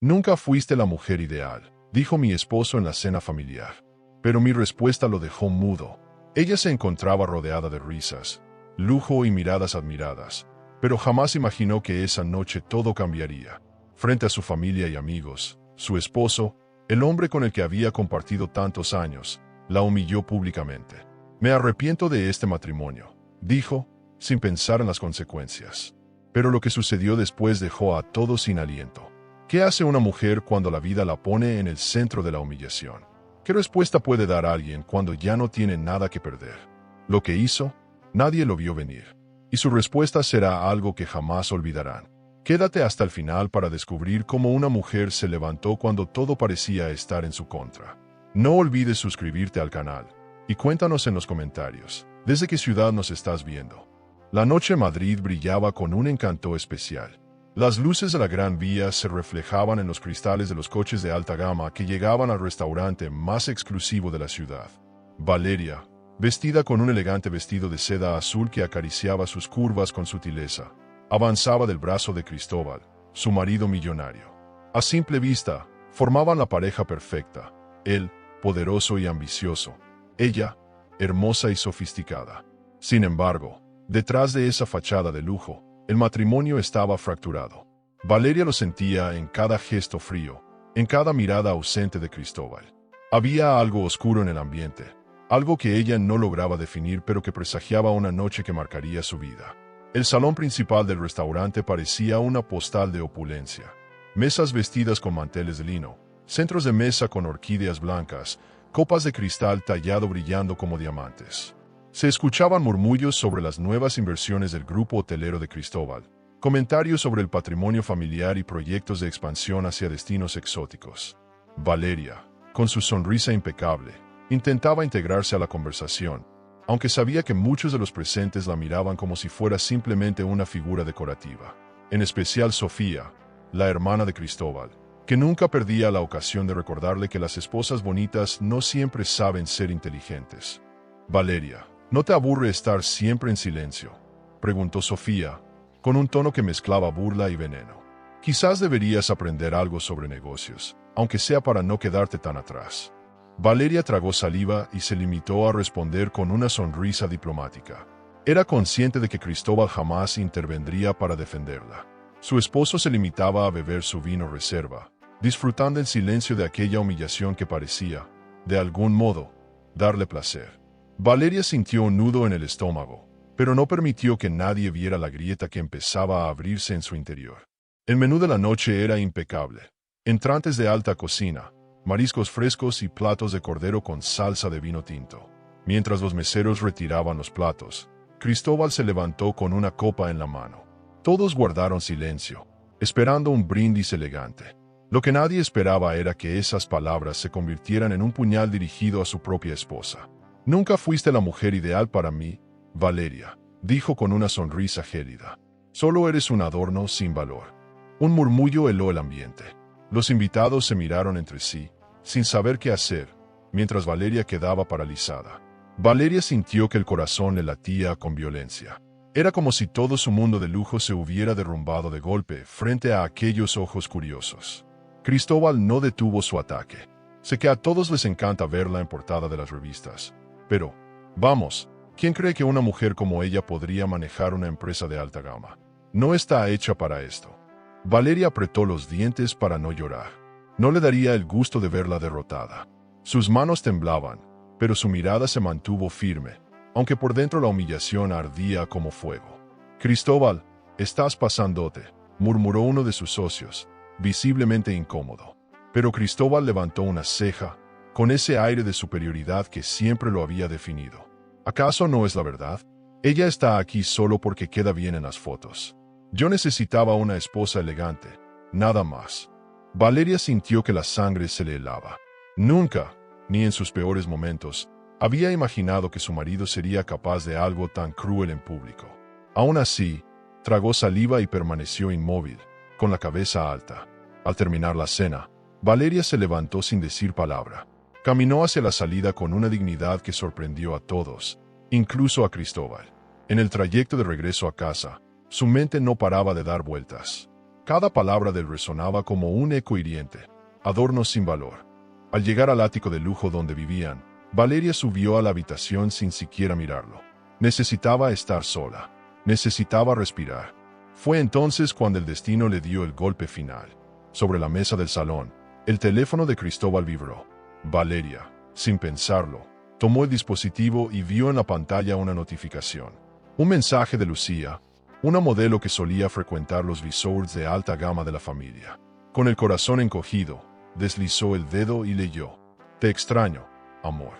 Nunca fuiste la mujer ideal, dijo mi esposo en la cena familiar. Pero mi respuesta lo dejó mudo. Ella se encontraba rodeada de risas, lujo y miradas admiradas, pero jamás imaginó que esa noche todo cambiaría. Frente a su familia y amigos, su esposo, el hombre con el que había compartido tantos años, la humilló públicamente. Me arrepiento de este matrimonio, dijo, sin pensar en las consecuencias. Pero lo que sucedió después dejó a todos sin aliento. ¿Qué hace una mujer cuando la vida la pone en el centro de la humillación? ¿Qué respuesta puede dar alguien cuando ya no tiene nada que perder? Lo que hizo, nadie lo vio venir. Y su respuesta será algo que jamás olvidarán. Quédate hasta el final para descubrir cómo una mujer se levantó cuando todo parecía estar en su contra. No olvides suscribirte al canal. Y cuéntanos en los comentarios, ¿desde qué ciudad nos estás viendo? La noche en Madrid brillaba con un encanto especial. Las luces de la Gran Vía se reflejaban en los cristales de los coches de alta gama que llegaban al restaurante más exclusivo de la ciudad. Valeria, vestida con un elegante vestido de seda azul que acariciaba sus curvas con sutileza, avanzaba del brazo de Cristóbal, su marido millonario. A simple vista, formaban la pareja perfecta, él, poderoso y ambicioso, ella, hermosa y sofisticada. Sin embargo, detrás de esa fachada de lujo, el matrimonio estaba fracturado. Valeria lo sentía en cada gesto frío, en cada mirada ausente de Cristóbal. Había algo oscuro en el ambiente, algo que ella no lograba definir pero que presagiaba una noche que marcaría su vida. El salón principal del restaurante parecía una postal de opulencia. Mesas vestidas con manteles de lino, centros de mesa con orquídeas blancas, copas de cristal tallado brillando como diamantes. Se escuchaban murmullos sobre las nuevas inversiones del grupo hotelero de Cristóbal, comentarios sobre el patrimonio familiar y proyectos de expansión hacia destinos exóticos. Valeria, con su sonrisa impecable, intentaba integrarse a la conversación, aunque sabía que muchos de los presentes la miraban como si fuera simplemente una figura decorativa. En especial Sofía, la hermana de Cristóbal, que nunca perdía la ocasión de recordarle que las esposas bonitas no siempre saben ser inteligentes. Valeria, ¿no te aburre estar siempre en silencio?, preguntó Sofía, con un tono que mezclaba burla y veneno. Quizás deberías aprender algo sobre negocios, aunque sea para no quedarte tan atrás. Valeria tragó saliva y se limitó a responder con una sonrisa diplomática. Era consciente de que Cristóbal jamás intervendría para defenderla. Su esposo se limitaba a beber su vino reserva, disfrutando el silencio de aquella humillación que parecía, de algún modo, darle placer. Valeria sintió un nudo en el estómago, pero no permitió que nadie viera la grieta que empezaba a abrirse en su interior. El menú de la noche era impecable. Entrantes de alta cocina, mariscos frescos y platos de cordero con salsa de vino tinto. Mientras los meseros retiraban los platos, Cristóbal se levantó con una copa en la mano. Todos guardaron silencio, esperando un brindis elegante. Lo que nadie esperaba era que esas palabras se convirtieran en un puñal dirigido a su propia esposa. Nunca fuiste la mujer ideal para mí, Valeria, dijo con una sonrisa gélida. Solo eres un adorno sin valor. Un murmullo heló el ambiente. Los invitados se miraron entre sí, sin saber qué hacer, mientras Valeria quedaba paralizada. Valeria sintió que el corazón le latía con violencia. Era como si todo su mundo de lujo se hubiera derrumbado de golpe frente a aquellos ojos curiosos. Cristóbal no detuvo su ataque. Sé que a todos les encanta verla en portada de las revistas. Pero, vamos, ¿quién cree que una mujer como ella podría manejar una empresa de alta gama? No está hecha para esto. Valeria apretó los dientes para no llorar. No le daría el gusto de verla derrotada. Sus manos temblaban, pero su mirada se mantuvo firme, aunque por dentro la humillación ardía como fuego. Cristóbal, estás pasándote, murmuró uno de sus socios, visiblemente incómodo. Pero Cristóbal levantó una ceja, con ese aire de superioridad que siempre lo había definido. ¿Acaso no es la verdad? Ella está aquí solo porque queda bien en las fotos. Yo necesitaba una esposa elegante, nada más. Valeria sintió que la sangre se le helaba. Nunca, ni en sus peores momentos, había imaginado que su marido sería capaz de algo tan cruel en público. Aún así, tragó saliva y permaneció inmóvil, con la cabeza alta. Al terminar la cena, Valeria se levantó sin decir palabra. Caminó hacia la salida con una dignidad que sorprendió a todos, incluso a Cristóbal. En el trayecto de regreso a casa, su mente no paraba de dar vueltas. Cada palabra de él resonaba como un eco hiriente. Adornos sin valor. Al llegar al ático de lujo donde vivían, Valeria subió a la habitación sin siquiera mirarlo. Necesitaba estar sola. Necesitaba respirar. Fue entonces cuando el destino le dio el golpe final. Sobre la mesa del salón, el teléfono de Cristóbal vibró. Valeria, sin pensarlo, tomó el dispositivo y vio en la pantalla una notificación. Un mensaje de Lucía, una modelo que solía frecuentar los resorts de alta gama de la familia. Con el corazón encogido, deslizó el dedo y leyó: Te extraño, amor.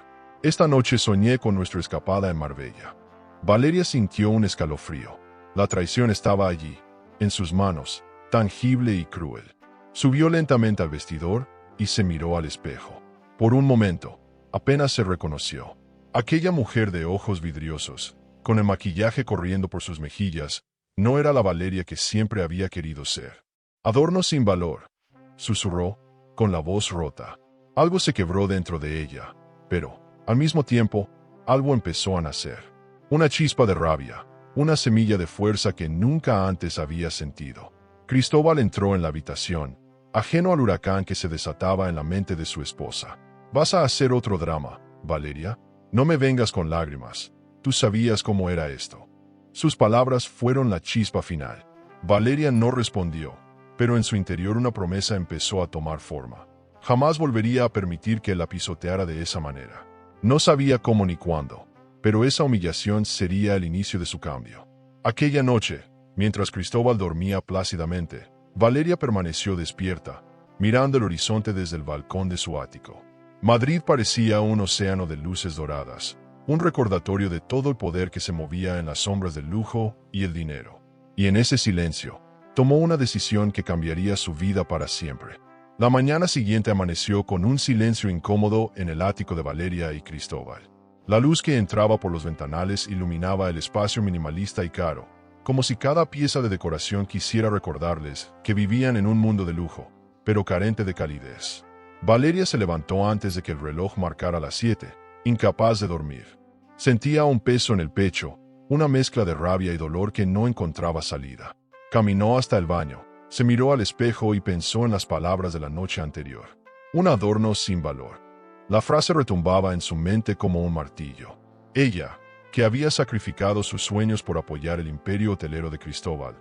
Esta noche soñé con nuestra escapada en Marbella. Valeria sintió un escalofrío. La traición estaba allí, en sus manos, tangible y cruel. Subió lentamente al vestidor y se miró al espejo. Por un momento, apenas se reconoció. Aquella mujer de ojos vidriosos, con el maquillaje corriendo por sus mejillas, no era la Valeria que siempre había querido ser. Adornos sin valor, susurró, con la voz rota. Algo se quebró dentro de ella, pero, al mismo tiempo, algo empezó a nacer. Una chispa de rabia, una semilla de fuerza que nunca antes había sentido. Cristóbal entró en la habitación, ajeno al huracán que se desataba en la mente de su esposa. ¿Vas a hacer otro drama, Valeria? No me vengas con lágrimas. Tú sabías cómo era esto. Sus palabras fueron la chispa final. Valeria no respondió, pero en su interior una promesa empezó a tomar forma. Jamás volvería a permitir que la pisoteara de esa manera. No sabía cómo ni cuándo, pero esa humillación sería el inicio de su cambio. Aquella noche, mientras Cristóbal dormía plácidamente, Valeria permaneció despierta, mirando el horizonte desde el balcón de su ático. Madrid parecía un océano de luces doradas, un recordatorio de todo el poder que se movía en las sombras del lujo y el dinero. Y en ese silencio, tomó una decisión que cambiaría su vida para siempre. La mañana siguiente amaneció con un silencio incómodo en el ático de Valeria y Cristóbal. La luz que entraba por los ventanales iluminaba el espacio minimalista y caro, como si cada pieza de decoración quisiera recordarles que vivían en un mundo de lujo, pero carente de calidez. Valeria se levantó antes de que el reloj marcara las 7, incapaz de dormir. Sentía un peso en el pecho, una mezcla de rabia y dolor que no encontraba salida. Caminó hasta el baño, se miró al espejo y pensó en las palabras de la noche anterior. Un adorno sin valor. La frase retumbaba en su mente como un martillo. Ella, que había sacrificado sus sueños por apoyar el imperio hotelero de Cristóbal,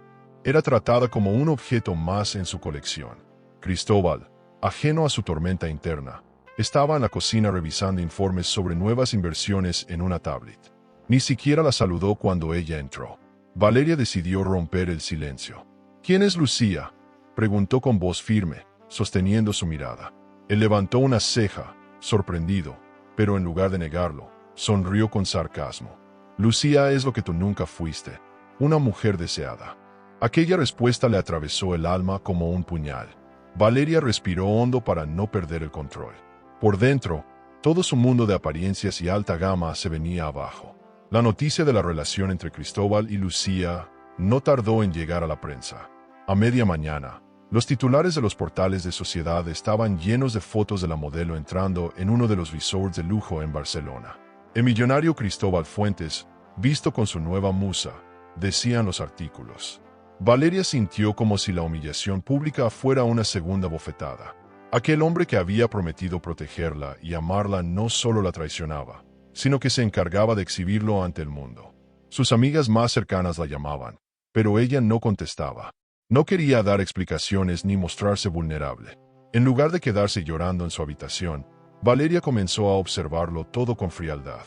era tratada como un objeto más en su colección. Cristóbal, ajeno a su tormenta interna, estaba en la cocina revisando informes sobre nuevas inversiones en una tablet. Ni siquiera la saludó cuando ella entró. Valeria decidió romper el silencio. ¿Quién es Lucía?, preguntó con voz firme, sosteniendo su mirada. Él levantó una ceja, sorprendido, pero en lugar de negarlo, sonrió con sarcasmo. Lucía es lo que tú nunca fuiste, una mujer deseada. Aquella respuesta le atravesó el alma como un puñal. Valeria respiró hondo para no perder el control. Por dentro, todo su mundo de apariencias y alta gama se venía abajo. La noticia de la relación entre Cristóbal y Lucía no tardó en llegar a la prensa. A media mañana, los titulares de los portales de sociedad estaban llenos de fotos de la modelo entrando en uno de los resorts de lujo en Barcelona. El millonario Cristóbal Fuentes, visto con su nueva musa, decían los artículos. Valeria sintió como si la humillación pública fuera una segunda bofetada. Aquel hombre que había prometido protegerla y amarla no solo la traicionaba, sino que se encargaba de exhibirlo ante el mundo. Sus amigas más cercanas la llamaban, pero ella no contestaba. No quería dar explicaciones ni mostrarse vulnerable. En lugar de quedarse llorando en su habitación, Valeria comenzó a observarlo todo con frialdad.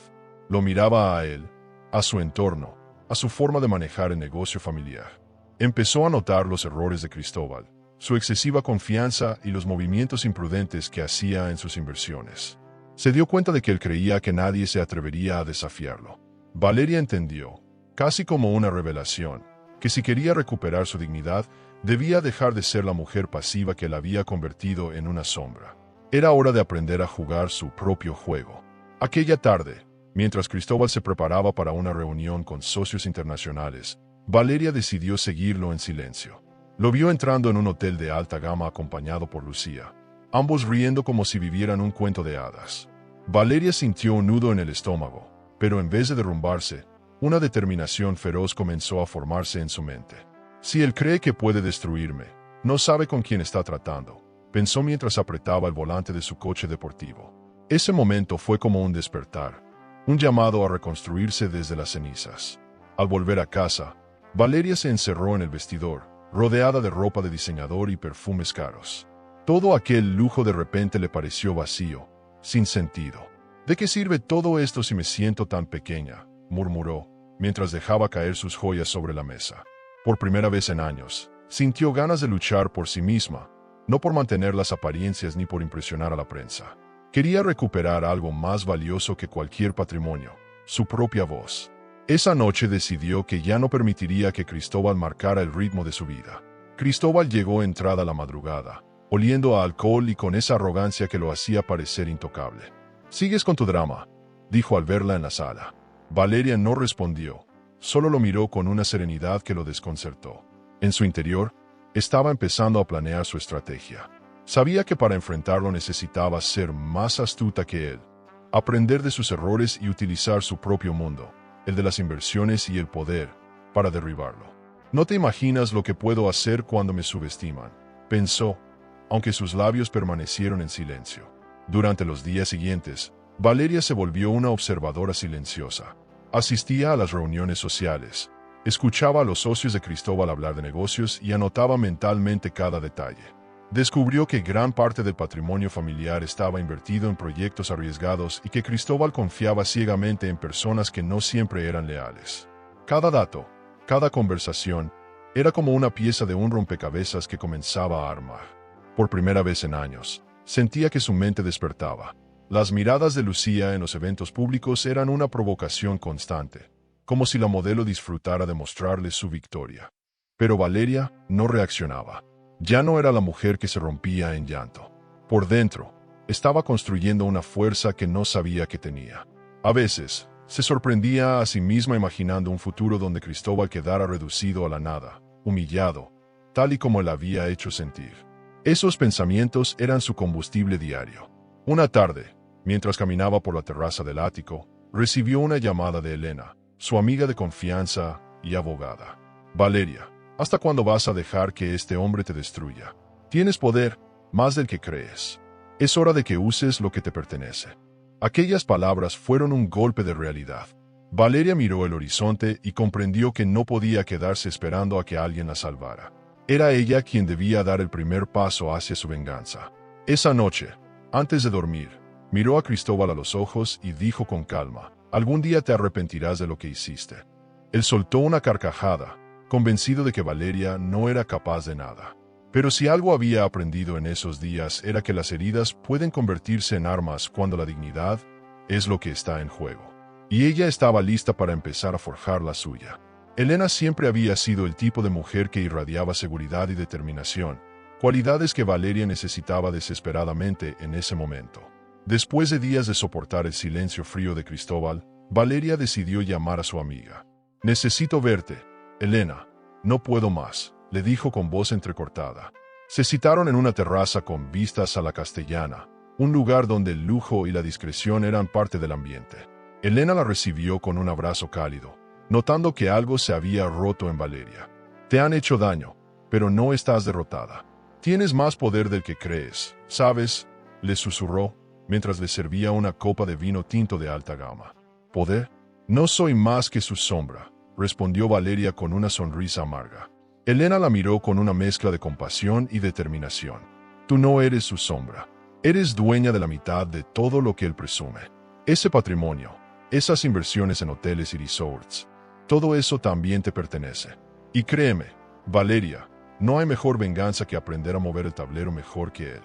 Lo miraba a él, a su entorno, a su forma de manejar el negocio familiar. Empezó a notar los errores de Cristóbal, su excesiva confianza y los movimientos imprudentes que hacía en sus inversiones. Se dio cuenta de que él creía que nadie se atrevería a desafiarlo. Valeria entendió, casi como una revelación, que si quería recuperar su dignidad, debía dejar de ser la mujer pasiva que la había convertido en una sombra. Era hora de aprender a jugar su propio juego. Aquella tarde, mientras Cristóbal se preparaba para una reunión con socios internacionales, Valeria decidió seguirlo en silencio. Lo vio entrando en un hotel de alta gama acompañado por Lucía, ambos riendo como si vivieran un cuento de hadas. Valeria sintió un nudo en el estómago, pero en vez de derrumbarse, una determinación feroz comenzó a formarse en su mente. Si él cree que puede destruirme, No sabe con quién está tratando, pensó mientras apretaba el volante de su coche deportivo. Ese momento fue como un despertar, un llamado a reconstruirse desde las cenizas. Al volver a casa, Valeria se encerró en el vestidor, rodeada de ropa de diseñador y perfumes caros. Todo aquel lujo de repente le pareció vacío, sin sentido. ¿De qué sirve todo esto si me siento tan pequeña?, murmuró, mientras dejaba caer sus joyas sobre la mesa. Por primera vez en años, sintió ganas de luchar por sí misma, no por mantener las apariencias ni por impresionar a la prensa. Quería recuperar algo más valioso que cualquier patrimonio, su propia voz. Esa noche decidió que ya no permitiría que Cristóbal marcara el ritmo de su vida. Cristóbal llegó entrada la madrugada, oliendo a alcohol y con esa arrogancia que lo hacía parecer intocable. «¿Sigues con tu drama?», dijo al verla en la sala. Valeria no respondió, solo lo miró con una serenidad que lo desconcertó. En su interior, estaba empezando a planear su estrategia. Sabía que para enfrentarlo necesitaba ser más astuta que él, aprender de sus errores y utilizar su propio mundo, el de las inversiones y el poder, para derribarlo. «No te imaginas lo que puedo hacer cuando me subestiman», pensó, aunque sus labios permanecieron en silencio. Durante los días siguientes, Valeria se volvió una observadora silenciosa. Asistía a las reuniones sociales, escuchaba a los socios de Cristóbal hablar de negocios y anotaba mentalmente cada detalle. Descubrió que gran parte del patrimonio familiar estaba invertido en proyectos arriesgados y que Cristóbal confiaba ciegamente en personas que no siempre eran leales. Cada dato, cada conversación, era como una pieza de un rompecabezas que comenzaba a armar. Por primera vez en años, sentía que su mente despertaba. Las miradas de Lucía en los eventos públicos eran una provocación constante, como si la modelo disfrutara de mostrarle su victoria. Pero Valeria no reaccionaba. Ya no era la mujer que se rompía en llanto. Por dentro, estaba construyendo una fuerza que no sabía que tenía. A veces, se sorprendía a sí misma imaginando un futuro donde Cristóbal quedara reducido a la nada, humillado, tal y como él había hecho sentir. Esos pensamientos eran su combustible diario. Una tarde, mientras caminaba por la terraza del ático, recibió una llamada de Elena, su amiga de confianza y abogada. «Valeria, ¿hasta cuándo vas a dejar que este hombre te destruya? Tienes poder, más del que crees. Es hora de que uses lo que te pertenece». Aquellas palabras fueron un golpe de realidad. Valeria miró el horizonte y comprendió que no podía quedarse esperando a que alguien la salvara. Era ella quien debía dar el primer paso hacia su venganza. Esa noche, antes de dormir, miró a Cristóbal a los ojos y dijo con calma: «Algún día te arrepentirás de lo que hiciste». Él soltó una carcajada, convencido de que Valeria no era capaz de nada. Pero si algo había aprendido en esos días era que las heridas pueden convertirse en armas cuando la dignidad es lo que está en juego. Y ella estaba lista para empezar a forjar la suya. Elena siempre había sido el tipo de mujer que irradiaba seguridad y determinación, cualidades que Valeria necesitaba desesperadamente en ese momento. Después de días de soportar el silencio frío de Cristóbal, Valeria decidió llamar a su amiga. «Necesito verte, Elena. No puedo más», le dijo con voz entrecortada. Se citaron en una terraza con vistas a la Castellana, un lugar donde el lujo y la discreción eran parte del ambiente. Elena la recibió con un abrazo cálido, notando que algo se había roto en Valeria. «Te han hecho daño, pero no estás derrotada. Tienes más poder del que crees, ¿sabes?», le susurró, mientras le servía una copa de vino tinto de alta gama. «¿Poder? No soy más que su sombra», respondió Valeria con una sonrisa amarga. Elena la miró con una mezcla de compasión y determinación. «Tú no eres su sombra. Eres dueña de la mitad de todo lo que él presume. Ese patrimonio, esas inversiones en hoteles y resorts, todo eso también te pertenece. Y créeme, Valeria, no hay mejor venganza que aprender a mover el tablero mejor que él».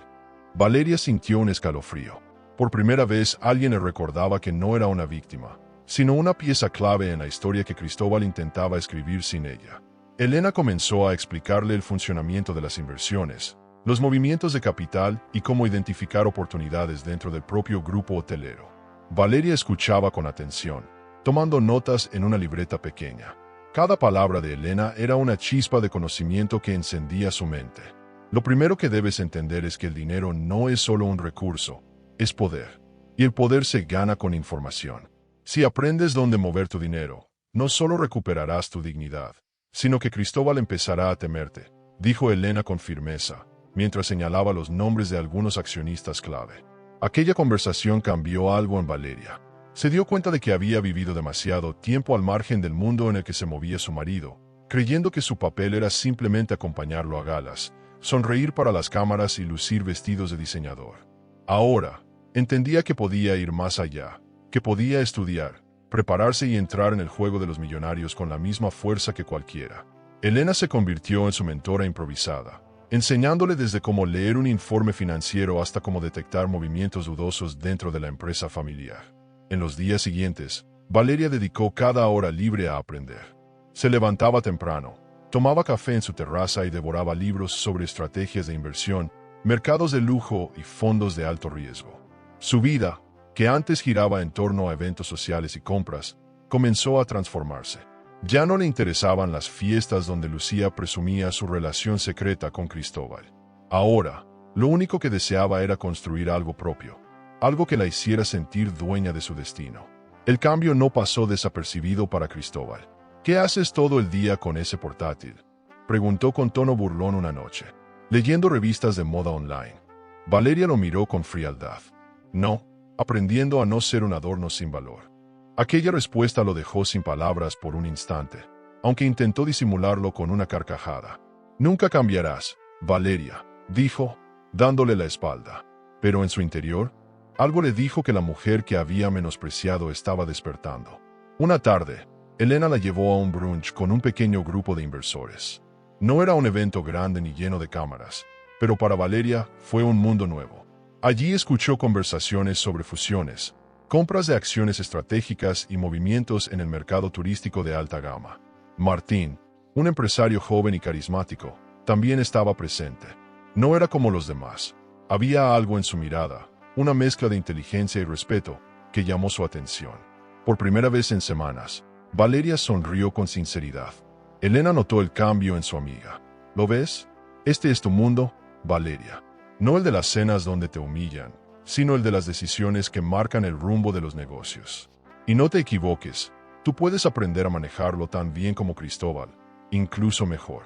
Valeria sintió un escalofrío. Por primera vez alguien le recordaba que no era una víctima, sino una pieza clave en la historia que Cristóbal intentaba escribir sin ella. Elena comenzó a explicarle el funcionamiento de las inversiones, los movimientos de capital y cómo identificar oportunidades dentro del propio grupo hotelero. Valeria escuchaba con atención, tomando notas en una libreta pequeña. Cada palabra de Elena era una chispa de conocimiento que encendía su mente. Lo primero que debes entender es que el dinero no es solo un recurso, es poder. Y el poder se gana con información. Si aprendes dónde mover tu dinero, no solo recuperarás tu dignidad, sino que Cristóbal empezará a temerte, dijo Elena con firmeza, mientras señalaba los nombres de algunos accionistas clave. Aquella conversación cambió algo en Valeria. Se dio cuenta de que había vivido demasiado tiempo al margen del mundo en el que se movía su marido, creyendo que su papel era simplemente acompañarlo a galas, sonreír para las cámaras y lucir vestidos de diseñador. Ahora, entendía que podía ir más allá, que podía estudiar, prepararse y entrar en el juego de los millonarios con la misma fuerza que cualquiera. Elena se convirtió en su mentora improvisada, enseñándole desde cómo leer un informe financiero hasta cómo detectar movimientos dudosos dentro de la empresa familiar. En los días siguientes, Valeria dedicó cada hora libre a aprender. Se levantaba temprano, tomaba café en su terraza y devoraba libros sobre estrategias de inversión, mercados de lujo y fondos de alto riesgo. Su vida, que antes giraba en torno a eventos sociales y compras, comenzó a transformarse. Ya no le interesaban las fiestas donde Lucía presumía su relación secreta con Cristóbal. Ahora, lo único que deseaba era construir algo propio, algo que la hiciera sentir dueña de su destino. El cambio no pasó desapercibido para Cristóbal. ¿Qué haces todo el día con ese portátil?, preguntó con tono burlón una noche. Leyendo revistas de moda online. Valeria lo miró con frialdad. No, aprendiendo a no ser un adorno sin valor. Aquella respuesta lo dejó sin palabras por un instante, aunque intentó disimularlo con una carcajada. Nunca cambiarás, Valeria, dijo, dándole la espalda. Pero en su interior, algo le dijo que la mujer que había menospreciado estaba despertando. Una tarde, Elena la llevó a un brunch con un pequeño grupo de inversores. No era un evento grande ni lleno de cámaras, pero para Valeria fue un mundo nuevo. Allí escuchó conversaciones sobre fusiones, compras de acciones estratégicas y movimientos en el mercado turístico de alta gama. Martín, un empresario joven y carismático, también estaba presente. No era como los demás. Había algo en su mirada, una mezcla de inteligencia y respeto, que llamó su atención. Por primera vez en semanas, Valeria sonrió con sinceridad. Elena notó el cambio en su amiga. ¿Lo ves? Este es tu mundo, Valeria. No el de las cenas donde te humillan, sino el de las decisiones que marcan el rumbo de los negocios. Y no te equivoques, tú puedes aprender a manejarlo tan bien como Cristóbal, incluso mejor.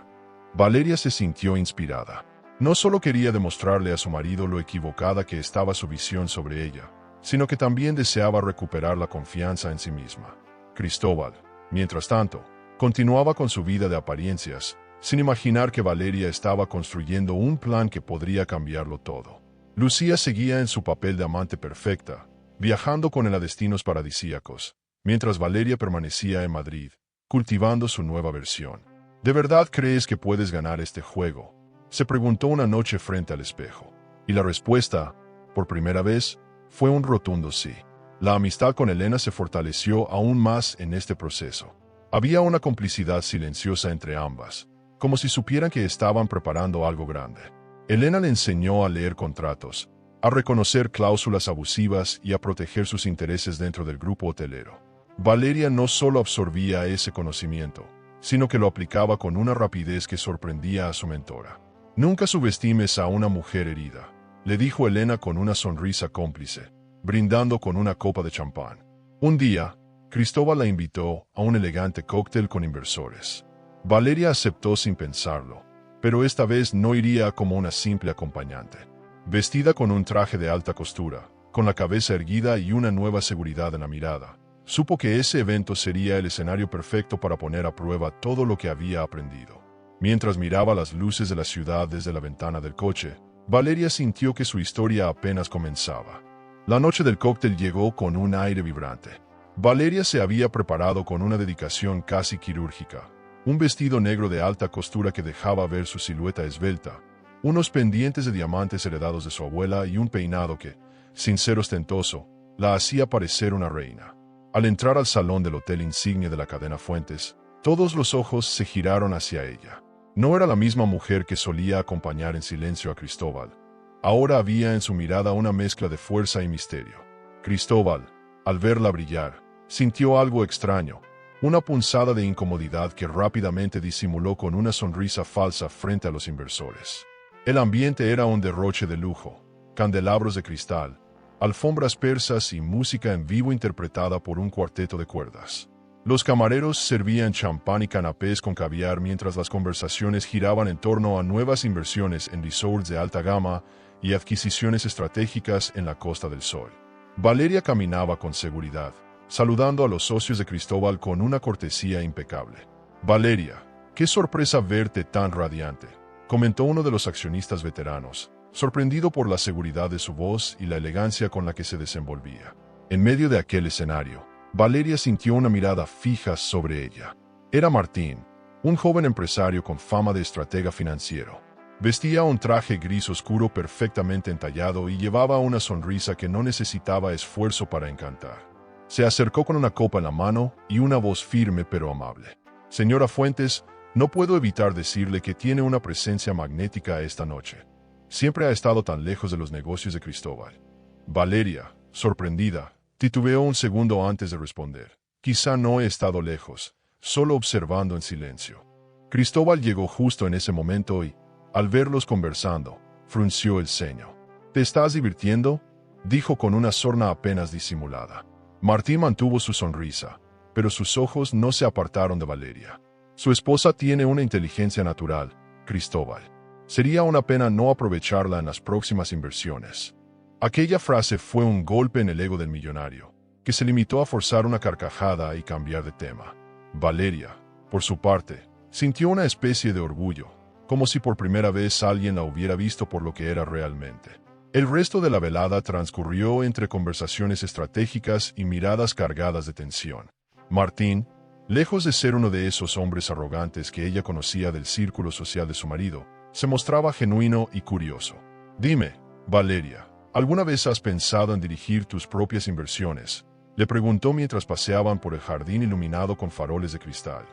Valeria se sintió inspirada. No solo quería demostrarle a su marido lo equivocada que estaba su visión sobre ella, sino que también deseaba recuperar la confianza en sí misma. Cristóbal, mientras tanto, continuaba con su vida de apariencias, sin imaginar que Valeria estaba construyendo un plan que podría cambiarlo todo. Lucía seguía en su papel de amante perfecta, viajando con él a destinos paradisíacos, mientras Valeria permanecía en Madrid, cultivando su nueva versión. ¿De verdad crees que puedes ganar este juego?, se preguntó una noche frente al espejo. Y la respuesta, por primera vez, fue un rotundo sí. La amistad con Elena se fortaleció aún más en este proceso. Había una complicidad silenciosa entre ambas, como si supieran que estaban preparando algo grande. Elena le enseñó a leer contratos, a reconocer cláusulas abusivas y a proteger sus intereses dentro del grupo hotelero. Valeria no solo absorbía ese conocimiento, sino que lo aplicaba con una rapidez que sorprendía a su mentora. Nunca subestimes a una mujer herida, le dijo Elena con una sonrisa cómplice, brindando con una copa de champán. Un día, Cristóbal la invitó a un elegante cóctel con inversores. Valeria aceptó sin pensarlo, pero esta vez no iría como una simple acompañante. Vestida con un traje de alta costura, con la cabeza erguida y una nueva seguridad en la mirada, supo que ese evento sería el escenario perfecto para poner a prueba todo lo que había aprendido. Mientras miraba las luces de la ciudad desde la ventana del coche, Valeria sintió que su historia apenas comenzaba. La noche del cóctel llegó con un aire vibrante. Valeria se había preparado con una dedicación casi quirúrgica. Un vestido negro de alta costura que dejaba ver su silueta esbelta, unos pendientes de diamantes heredados de su abuela y un peinado que, sin ser ostentoso, la hacía parecer una reina. Al entrar al salón del hotel insignia de la cadena Fuentes, todos los ojos se giraron hacia ella. No era la misma mujer que solía acompañar en silencio a Cristóbal. Ahora había en su mirada una mezcla de fuerza y misterio. Cristóbal, al verla brillar, sintió algo extraño, una punzada de incomodidad que rápidamente disimuló con una sonrisa falsa frente a los inversores. El ambiente era un derroche de lujo, candelabros de cristal, alfombras persas y música en vivo interpretada por un cuarteto de cuerdas. Los camareros servían champán y canapés con caviar mientras las conversaciones giraban en torno a nuevas inversiones en resorts de alta gama y adquisiciones estratégicas en la Costa del Sol. Valeria caminaba con seguridad, saludando a los socios de Cristóbal con una cortesía impecable. «Valeria, qué sorpresa verte tan radiante», comentó uno de los accionistas veteranos, sorprendido por la seguridad de su voz y la elegancia con la que se desenvolvía. En medio de aquel escenario, Valeria sintió una mirada fija sobre ella. Era Martín, un joven empresario con fama de estratega financiero. Vestía un traje gris oscuro perfectamente entallado y llevaba una sonrisa que no necesitaba esfuerzo para encantar. Se acercó con una copa en la mano y una voz firme pero amable. «Señora Fuentes, no puedo evitar decirle que tiene una presencia magnética esta noche. Siempre ha estado tan lejos de los negocios de Cristóbal». Valeria, sorprendida, titubeó un segundo antes de responder. «Quizá no he estado lejos, solo observando en silencio». Cristóbal llegó justo en ese momento y, al verlos conversando, frunció el ceño. «¿Te estás divirtiendo?», dijo con una sorna apenas disimulada. Martín mantuvo su sonrisa, pero sus ojos no se apartaron de Valeria. «Su esposa tiene una inteligencia natural, Cristóbal. Sería una pena no aprovecharla en las próximas inversiones». Aquella frase fue un golpe en el ego del millonario, que se limitó a forzar una carcajada y cambiar de tema. Valeria, por su parte, sintió una especie de orgullo, como si por primera vez alguien la hubiera visto por lo que era realmente. El resto de la velada transcurrió entre conversaciones estratégicas y miradas cargadas de tensión. Martín, lejos de ser uno de esos hombres arrogantes que ella conocía del círculo social de su marido, se mostraba genuino y curioso. «Dime, Valeria, ¿alguna vez has pensado en dirigir tus propias inversiones?», le preguntó mientras paseaban por el jardín iluminado con faroles de cristal.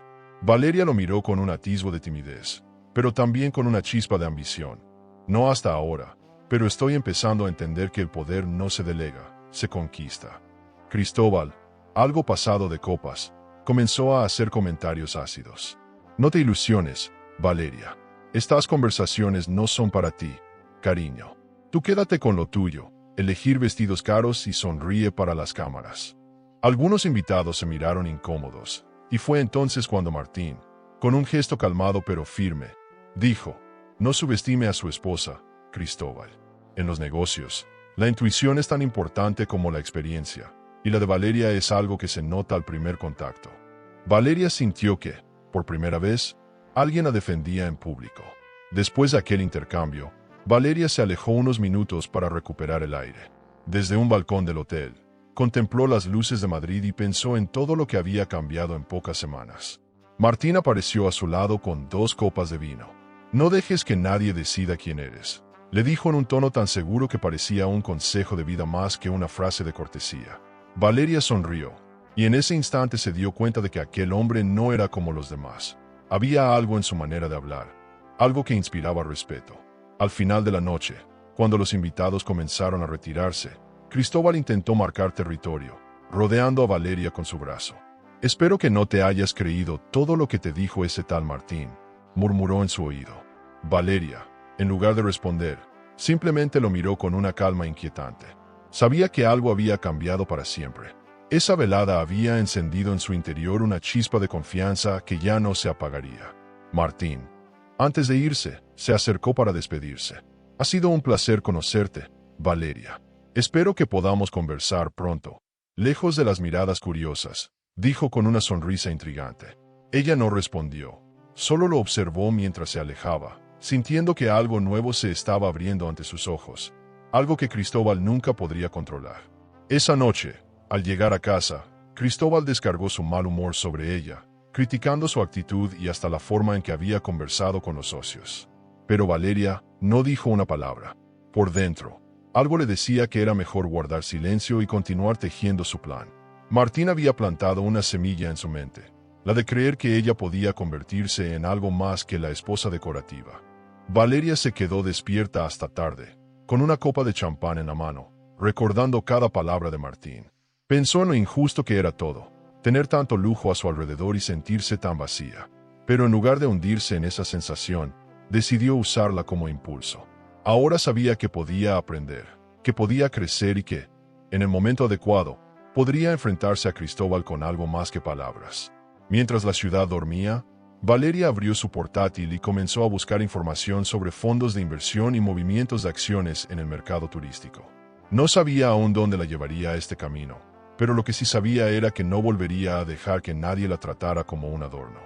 Valeria lo miró con un atisbo de timidez, pero también con una chispa de ambición. «No hasta ahora, pero estoy empezando a entender que el poder no se delega, se conquista». Cristóbal, algo pasado de copas, comenzó a hacer comentarios ácidos. «No te ilusiones, Valeria. Estas conversaciones no son para ti, cariño. Tú quédate con lo tuyo, elegir vestidos caros y sonríe para las cámaras». Algunos invitados se miraron incómodos, y fue entonces cuando Martín, con un gesto calmado pero firme, dijo: «No subestime a su esposa, Cristóbal. En los negocios, la intuición es tan importante como la experiencia, y la de Valeria es algo que se nota al primer contacto». Valeria sintió que, por primera vez, alguien la defendía en público. Después de aquel intercambio, Valeria se alejó unos minutos para recuperar el aire. Desde un balcón del hotel, contempló las luces de Madrid y pensó en todo lo que había cambiado en pocas semanas. Martín apareció a su lado con 2 copas de vino. «No dejes que nadie decida quién eres», le dijo en un tono tan seguro que parecía un consejo de vida más que una frase de cortesía. Valeria sonrió, y en ese instante se dio cuenta de que aquel hombre no era como los demás. Había algo en su manera de hablar, algo que inspiraba respeto. Al final de la noche, cuando los invitados comenzaron a retirarse, Cristóbal intentó marcar territorio, rodeando a Valeria con su brazo. «Espero que no te hayas creído todo lo que te dijo ese tal Martín», murmuró en su oído. Valeria, en lugar de responder, simplemente lo miró con una calma inquietante. Sabía que algo había cambiado para siempre. Esa velada había encendido en su interior una chispa de confianza que ya no se apagaría. Martín, antes de irse, se acercó para despedirse. «Ha sido un placer conocerte, Valeria. Espero que podamos conversar pronto». Lejos de las miradas curiosas, dijo con una sonrisa intrigante. Ella no respondió, solo lo observó mientras se alejaba, sintiendo que algo nuevo se estaba abriendo ante sus ojos, algo que Cristóbal nunca podría controlar. Esa noche, al llegar a casa, Cristóbal descargó su mal humor sobre ella, criticando su actitud y hasta la forma en que había conversado con los socios. Pero Valeria no dijo una palabra. Por dentro, algo le decía que era mejor guardar silencio y continuar tejiendo su plan. Martín había plantado una semilla en su mente, la de creer que ella podía convertirse en algo más que la esposa decorativa. Valeria se quedó despierta hasta tarde, con una copa de champán en la mano, recordando cada palabra de Martín. Pensó en lo injusto que era todo, tener tanto lujo a su alrededor y sentirse tan vacía. Pero en lugar de hundirse en esa sensación, decidió usarla como impulso. Ahora sabía que podía aprender, que podía crecer y que, en el momento adecuado, podría enfrentarse a Cristóbal con algo más que palabras. Mientras la ciudad dormía, Valeria abrió su portátil y comenzó a buscar información sobre fondos de inversión y movimientos de acciones en el mercado turístico. No sabía aún dónde la llevaría este camino, pero lo que sí sabía era que no volvería a dejar que nadie la tratara como un adorno.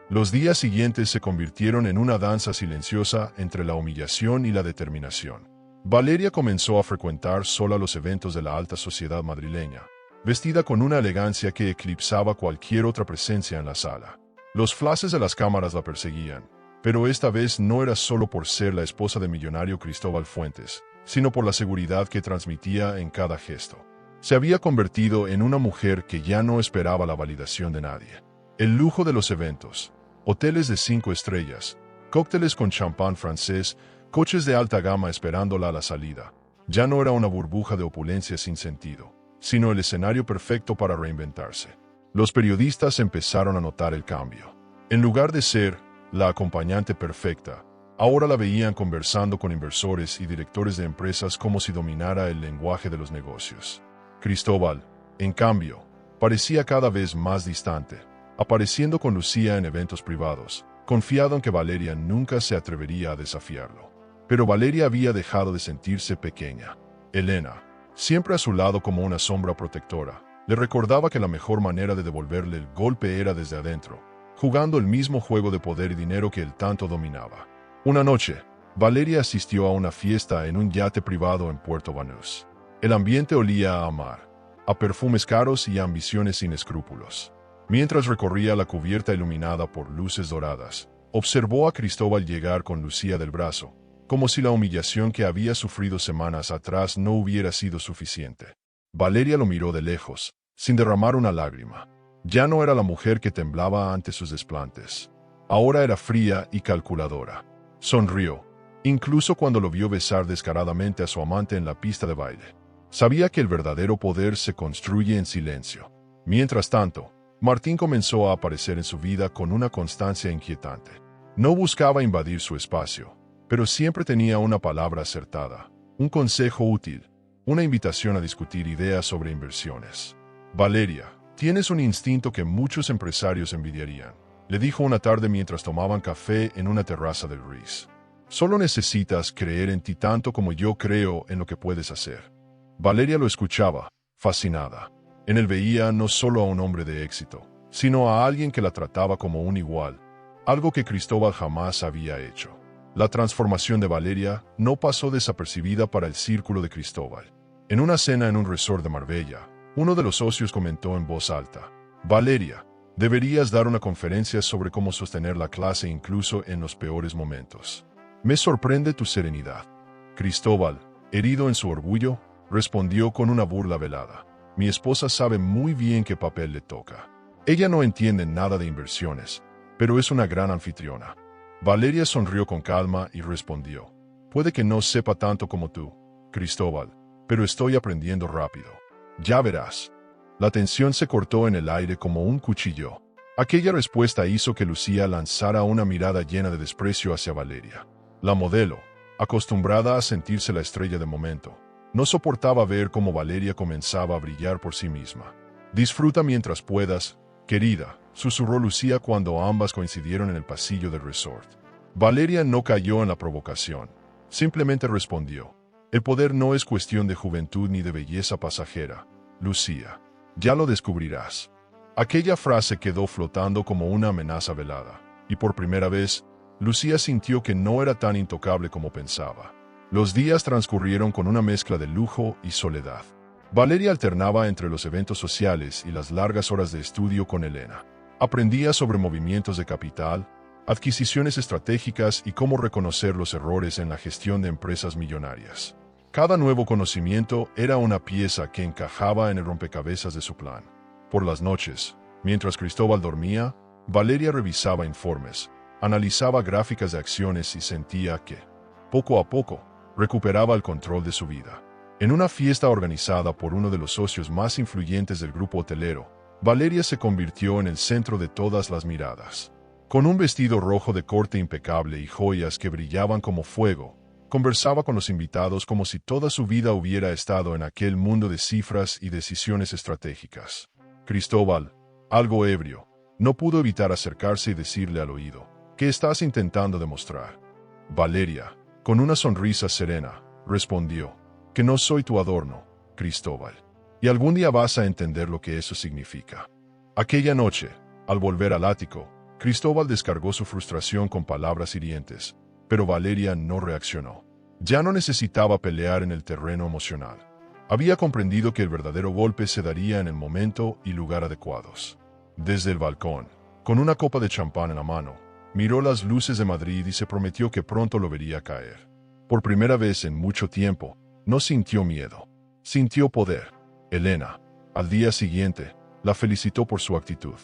Los días siguientes se convirtieron en una danza silenciosa entre la humillación y la determinación. Valeria comenzó a frecuentar sola los eventos de la alta sociedad madrileña, vestida con una elegancia que eclipsaba cualquier otra presencia en la sala. Los flashes de las cámaras la perseguían, pero esta vez no era solo por ser la esposa del millonario Cristóbal Fuentes, sino por la seguridad que transmitía en cada gesto. Se había convertido en una mujer que ya no esperaba la validación de nadie. El lujo de los eventos, hoteles de 5 estrellas, cócteles con champán francés, coches de alta gama esperándola a la salida, ya no era una burbuja de opulencia sin sentido, sino el escenario perfecto para reinventarse. Los periodistas empezaron a notar el cambio. En lugar de ser la acompañante perfecta, ahora la veían conversando con inversores y directores de empresas como si dominara el lenguaje de los negocios. Cristóbal, en cambio, parecía cada vez más distante, apareciendo con Lucía en eventos privados, confiado en que Valeria nunca se atrevería a desafiarlo. Pero Valeria había dejado de sentirse pequeña. Elena, siempre a su lado como una sombra protectora, le recordaba que la mejor manera de devolverle el golpe era desde adentro, jugando el mismo juego de poder y dinero que él tanto dominaba. Una noche, Valeria asistió a una fiesta en un yate privado en Puerto Banús. El ambiente olía a mar, a perfumes caros y a ambiciones sin escrúpulos. Mientras recorría la cubierta iluminada por luces doradas, observó a Cristóbal llegar con Lucía del brazo, como si la humillación que había sufrido semanas atrás no hubiera sido suficiente. Valeria lo miró de lejos, sin derramar una lágrima. Ya no era la mujer que temblaba ante sus desplantes. Ahora era fría y calculadora. Sonrió, incluso cuando lo vio besar descaradamente a su amante en la pista de baile. Sabía que el verdadero poder se construye en silencio. Mientras tanto, Martín comenzó a aparecer en su vida con una constancia inquietante. No buscaba invadir su espacio, pero siempre tenía una palabra acertada, un consejo útil, una invitación a discutir ideas sobre inversiones. Valeria, tienes un instinto que muchos empresarios envidiarían, le dijo una tarde mientras tomaban café en una terraza del Ritz. Solo necesitas creer en ti tanto como yo creo en lo que puedes hacer. Valeria lo escuchaba, fascinada. En él veía no solo a un hombre de éxito, sino a alguien que la trataba como un igual, algo que Cristóbal jamás había hecho. La transformación de Valeria no pasó desapercibida para el círculo de Cristóbal. En una cena en un resort de Marbella, uno de los socios comentó en voz alta: Valeria, deberías dar una conferencia sobre cómo sostener la clase incluso en los peores momentos. Me sorprende tu serenidad. Cristóbal, herido en su orgullo, respondió con una burla velada: mi esposa sabe muy bien qué papel le toca. Ella no entiende nada de inversiones, pero es una gran anfitriona. Valeria sonrió con calma y respondió: puede que no sepa tanto como tú, Cristóbal, pero estoy aprendiendo rápido. Ya verás. La tensión se cortó en el aire como un cuchillo. Aquella respuesta hizo que Lucía lanzara una mirada llena de desprecio hacia Valeria. La modelo, acostumbrada a sentirse la estrella de momento, no soportaba ver cómo Valeria comenzaba a brillar por sí misma. Disfruta mientras puedas, querida, susurró Lucía cuando ambas coincidieron en el pasillo del resort. Valeria no cayó en la provocación. Simplemente respondió: el poder no es cuestión de juventud ni de belleza pasajera, Lucía. Ya lo descubrirás. Aquella frase quedó flotando como una amenaza velada, y por primera vez, Lucía sintió que no era tan intocable como pensaba. Los días transcurrieron con una mezcla de lujo y soledad. Valeria alternaba entre los eventos sociales y las largas horas de estudio con Elena. Aprendía sobre movimientos de capital, adquisiciones estratégicas y cómo reconocer los errores en la gestión de empresas millonarias. Cada nuevo conocimiento era una pieza que encajaba en el rompecabezas de su plan. Por las noches, mientras Cristóbal dormía, Valeria revisaba informes, analizaba gráficas de acciones y sentía que, poco a poco, recuperaba el control de su vida. En una fiesta organizada por uno de los socios más influyentes del grupo hotelero, Valeria se convirtió en el centro de todas las miradas. Con un vestido rojo de corte impecable y joyas que brillaban como fuego, Conversaba con los invitados como si toda su vida hubiera estado en aquel mundo de cifras y decisiones estratégicas. Cristóbal, algo ebrio, no pudo evitar acercarse y decirle al oído: ¿qué estás intentando demostrar? Valeria, con una sonrisa serena, respondió: que no soy tu adorno, Cristóbal. Y algún día vas a entender lo que eso significa. Aquella noche, al volver al ático, Cristóbal descargó su frustración con palabras hirientes, pero Valeria no reaccionó. Ya no necesitaba pelear en el terreno emocional. Había comprendido que el verdadero golpe se daría en el momento y lugar adecuados. Desde el balcón, con una copa de champán en la mano, miró las luces de Madrid y se prometió que pronto lo vería caer. Por primera vez en mucho tiempo, no sintió miedo. Sintió poder. Elena, al día siguiente, la felicitó por su actitud.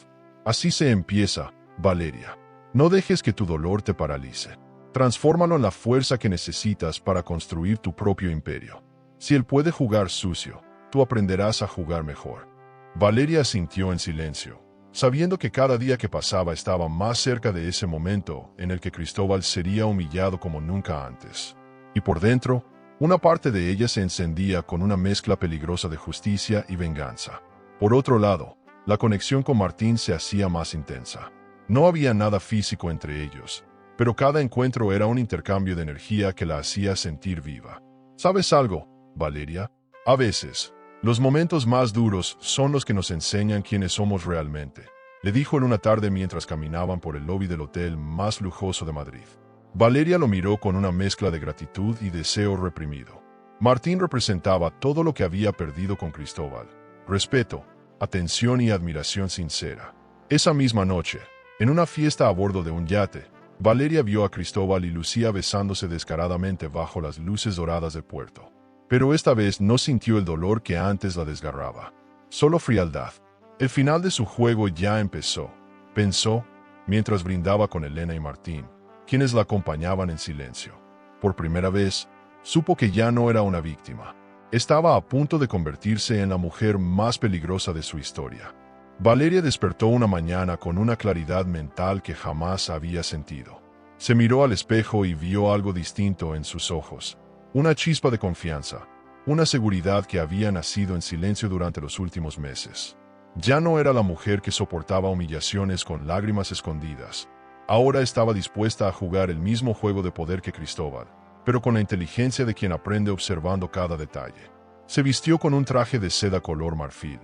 Así se empieza, Valeria. No dejes que tu dolor te paralice. Transfórmalo en la fuerza que necesitas para construir tu propio imperio. Si él puede jugar sucio, tú aprenderás a jugar mejor. Valeria asintió en silencio, sabiendo que cada día que pasaba estaba más cerca de ese momento en el que Cristóbal sería humillado como nunca antes. Y por dentro, una parte de ella se encendía con una mezcla peligrosa de justicia y venganza. Por otro lado, la conexión con Martín se hacía más intensa. No había nada físico entre ellos, pero cada encuentro era un intercambio de energía que la hacía sentir viva. ¿Sabes algo, Valeria? A veces, los momentos más duros son los que nos enseñan quiénes somos realmente, le dijo en una tarde mientras caminaban por el lobby del hotel más lujoso de Madrid. Valeria lo miró con una mezcla de gratitud y deseo reprimido. Martín representaba todo lo que había perdido con Cristóbal: respeto, atención y admiración sincera. Esa misma noche, en una fiesta a bordo de un yate, Valeria vio a Cristóbal y Lucía besándose descaradamente bajo las luces doradas del puerto. Pero esta vez no sintió el dolor que antes la desgarraba, solo frialdad. El final de su juego ya empezó, pensó, mientras brindaba con Elena y Martín, quienes la acompañaban en silencio. Por primera vez, supo que ya no era una víctima. Estaba a punto de convertirse en la mujer más peligrosa de su historia. Valeria despertó una mañana con una claridad mental que jamás había sentido. Se miró al espejo y vio algo distinto en sus ojos. Una chispa de confianza, una seguridad que había nacido en silencio durante los últimos meses. Ya no era la mujer que soportaba humillaciones con lágrimas escondidas. Ahora estaba dispuesta a jugar el mismo juego de poder que Cristóbal, pero con la inteligencia de quien aprende observando cada detalle. Se vistió con un traje de seda color marfil,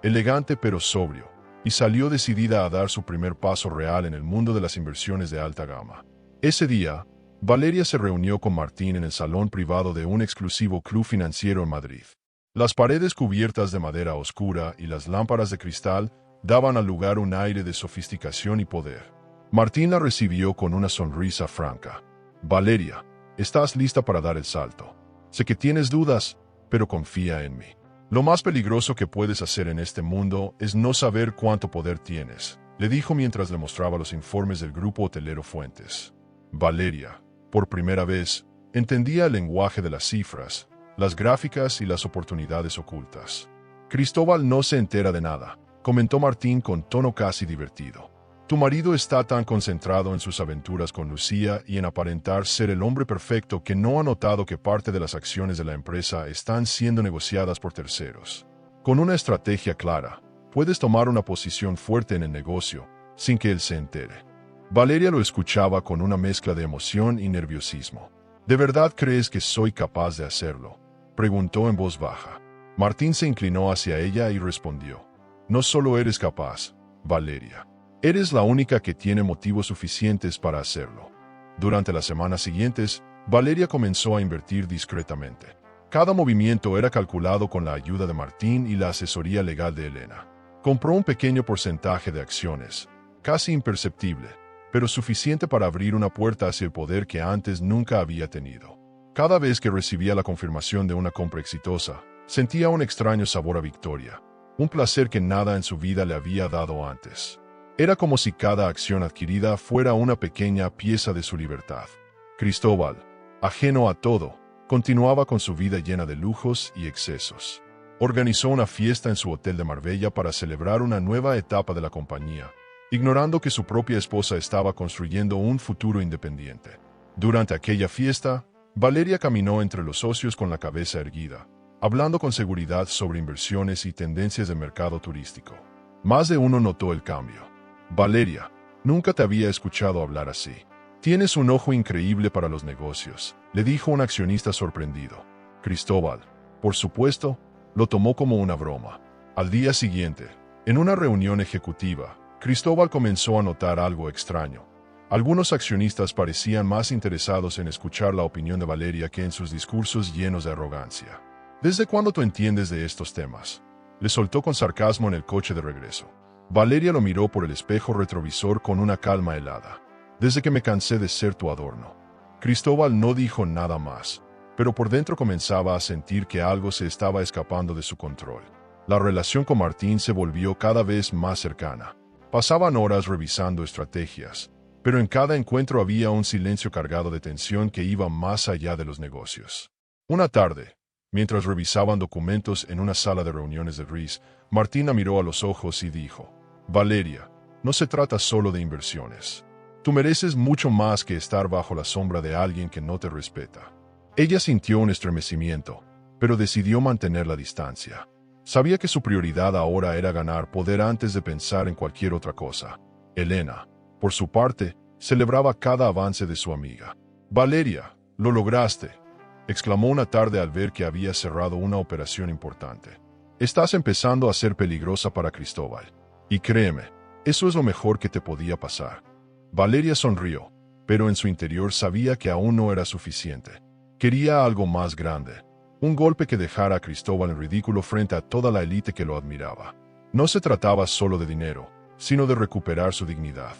elegante pero sobrio, y salió decidida a dar su primer paso real en el mundo de las inversiones de alta gama. Ese día, Valeria se reunió con Martín en el salón privado de un exclusivo club financiero en Madrid. Las paredes cubiertas de madera oscura y las lámparas de cristal daban al lugar un aire de sofisticación y poder. Martín la recibió con una sonrisa franca. Valeria, estás lista para dar el salto. Sé que tienes dudas, pero confía en mí. Lo más peligroso que puedes hacer en este mundo es no saber cuánto poder tienes, le dijo mientras le mostraba los informes del grupo hotelero Fuentes. Valeria, por primera vez, entendía el lenguaje de las cifras, las gráficas y las oportunidades ocultas. Cristóbal no se entera de nada, comentó Martín con tono casi divertido. Tu marido está tan concentrado en sus aventuras con Lucía y en aparentar ser el hombre perfecto que no ha notado que parte de las acciones de la empresa están siendo negociadas por terceros. Con una estrategia clara, puedes tomar una posición fuerte en el negocio, sin que él se entere. Valeria lo escuchaba con una mezcla de emoción y nerviosismo. ¿De verdad crees que soy capaz de hacerlo?, preguntó en voz baja. Martín se inclinó hacia ella y respondió: no solo eres capaz, Valeria. Eres la única que tiene motivos suficientes para hacerlo. Durante las semanas siguientes, Valeria comenzó a invertir discretamente. Cada movimiento era calculado con la ayuda de Martín y la asesoría legal de Elena. Compró un pequeño porcentaje de acciones, casi imperceptible, pero suficiente para abrir una puerta hacia el poder que antes nunca había tenido. Cada vez que recibía la confirmación de una compra exitosa, sentía un extraño sabor a victoria, un placer que nada en su vida le había dado antes. Era como si cada acción adquirida fuera una pequeña pieza de su libertad. Cristóbal, ajeno a todo, continuaba con su vida llena de lujos y excesos. Organizó una fiesta en su hotel de Marbella para celebrar una nueva etapa de la compañía, ignorando que su propia esposa estaba construyendo un futuro independiente. Durante aquella fiesta, Valeria caminó entre los socios con la cabeza erguida, hablando con seguridad sobre inversiones y tendencias de mercado turístico. Más de uno notó el cambio. Valeria, nunca te había escuchado hablar así. Tienes un ojo increíble para los negocios, le dijo un accionista sorprendido. Cristóbal, por supuesto, lo tomó como una broma. Al día siguiente, en una reunión ejecutiva, Cristóbal comenzó a notar algo extraño. Algunos accionistas parecían más interesados en escuchar la opinión de Valeria que en sus discursos llenos de arrogancia. ¿Desde cuándo tú entiendes de estos temas?, le soltó con sarcasmo en el coche de regreso. Valeria lo miró por el espejo retrovisor con una calma helada. Desde que me cansé de ser tu adorno. Cristóbal no dijo nada más, pero por dentro comenzaba a sentir que algo se estaba escapando de su control. La relación con Martín se volvió cada vez más cercana. Pasaban horas revisando estrategias, pero en cada encuentro había un silencio cargado de tensión que iba más allá de los negocios. Una tarde, mientras revisaban documentos en una sala de reuniones de RIS, Martín la miró a los ojos y dijo: Valeria, no se trata solo de inversiones. Tú mereces mucho más que estar bajo la sombra de alguien que no te respeta. Ella sintió un estremecimiento, pero decidió mantener la distancia. Sabía que su prioridad ahora era ganar poder antes de pensar en cualquier otra cosa. Elena, por su parte, celebraba cada avance de su amiga. Valeria, lo lograste, exclamó una tarde al ver que había cerrado una operación importante. Estás empezando a ser peligrosa para Cristóbal. Y créeme, eso es lo mejor que te podía pasar. Valeria sonrió, pero en su interior sabía que aún no era suficiente. Quería algo más grande. Un golpe que dejara a Cristóbal en ridículo frente a toda la élite que lo admiraba. No se trataba solo de dinero, sino de recuperar su dignidad.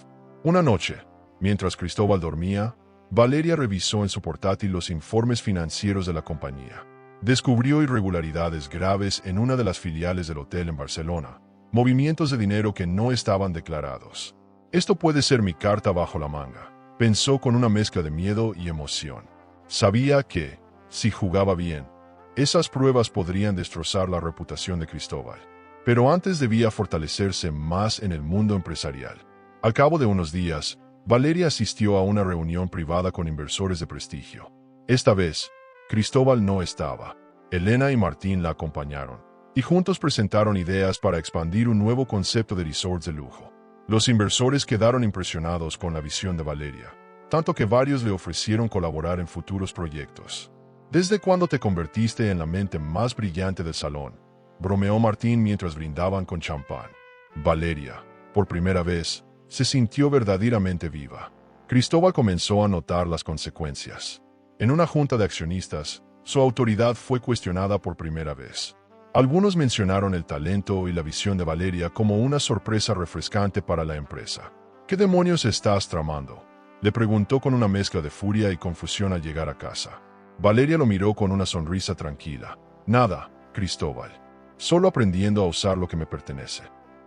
Una noche, mientras Cristóbal dormía, Valeria revisó en su portátil los informes financieros de la compañía. Descubrió irregularidades graves en una de las filiales del hotel en Barcelona, movimientos de dinero que no estaban declarados. Esto puede ser mi carta bajo la manga, pensó con una mezcla de miedo y emoción. Sabía que, si jugaba bien, esas pruebas podrían destrozar la reputación de Cristóbal. Pero antes debía fortalecerse más en el mundo empresarial. Al cabo de unos días, Valeria asistió a una reunión privada con inversores de prestigio. Esta vez, Cristóbal no estaba. Elena y Martín la acompañaron, y juntos presentaron ideas para expandir un nuevo concepto de resorts de lujo. Los inversores quedaron impresionados con la visión de Valeria, tanto que varios le ofrecieron colaborar en futuros proyectos. ¿Desde cuándo te convertiste en la mente más brillante del salón?, bromeó Martín mientras brindaban con champán. Valeria, por primera vez, se sintió verdaderamente viva. Cristóbal comenzó a notar las consecuencias. En una junta de accionistas, su autoridad fue cuestionada por primera vez. Algunos mencionaron el talento y la visión de Valeria como una sorpresa refrescante para la empresa. ¿Qué demonios estás tramando?, le preguntó con una mezcla de furia y confusión al llegar a casa. Valeria lo miró con una sonrisa tranquila. Nada, Cristóbal. Solo aprendiendo a usar lo que me pertenece.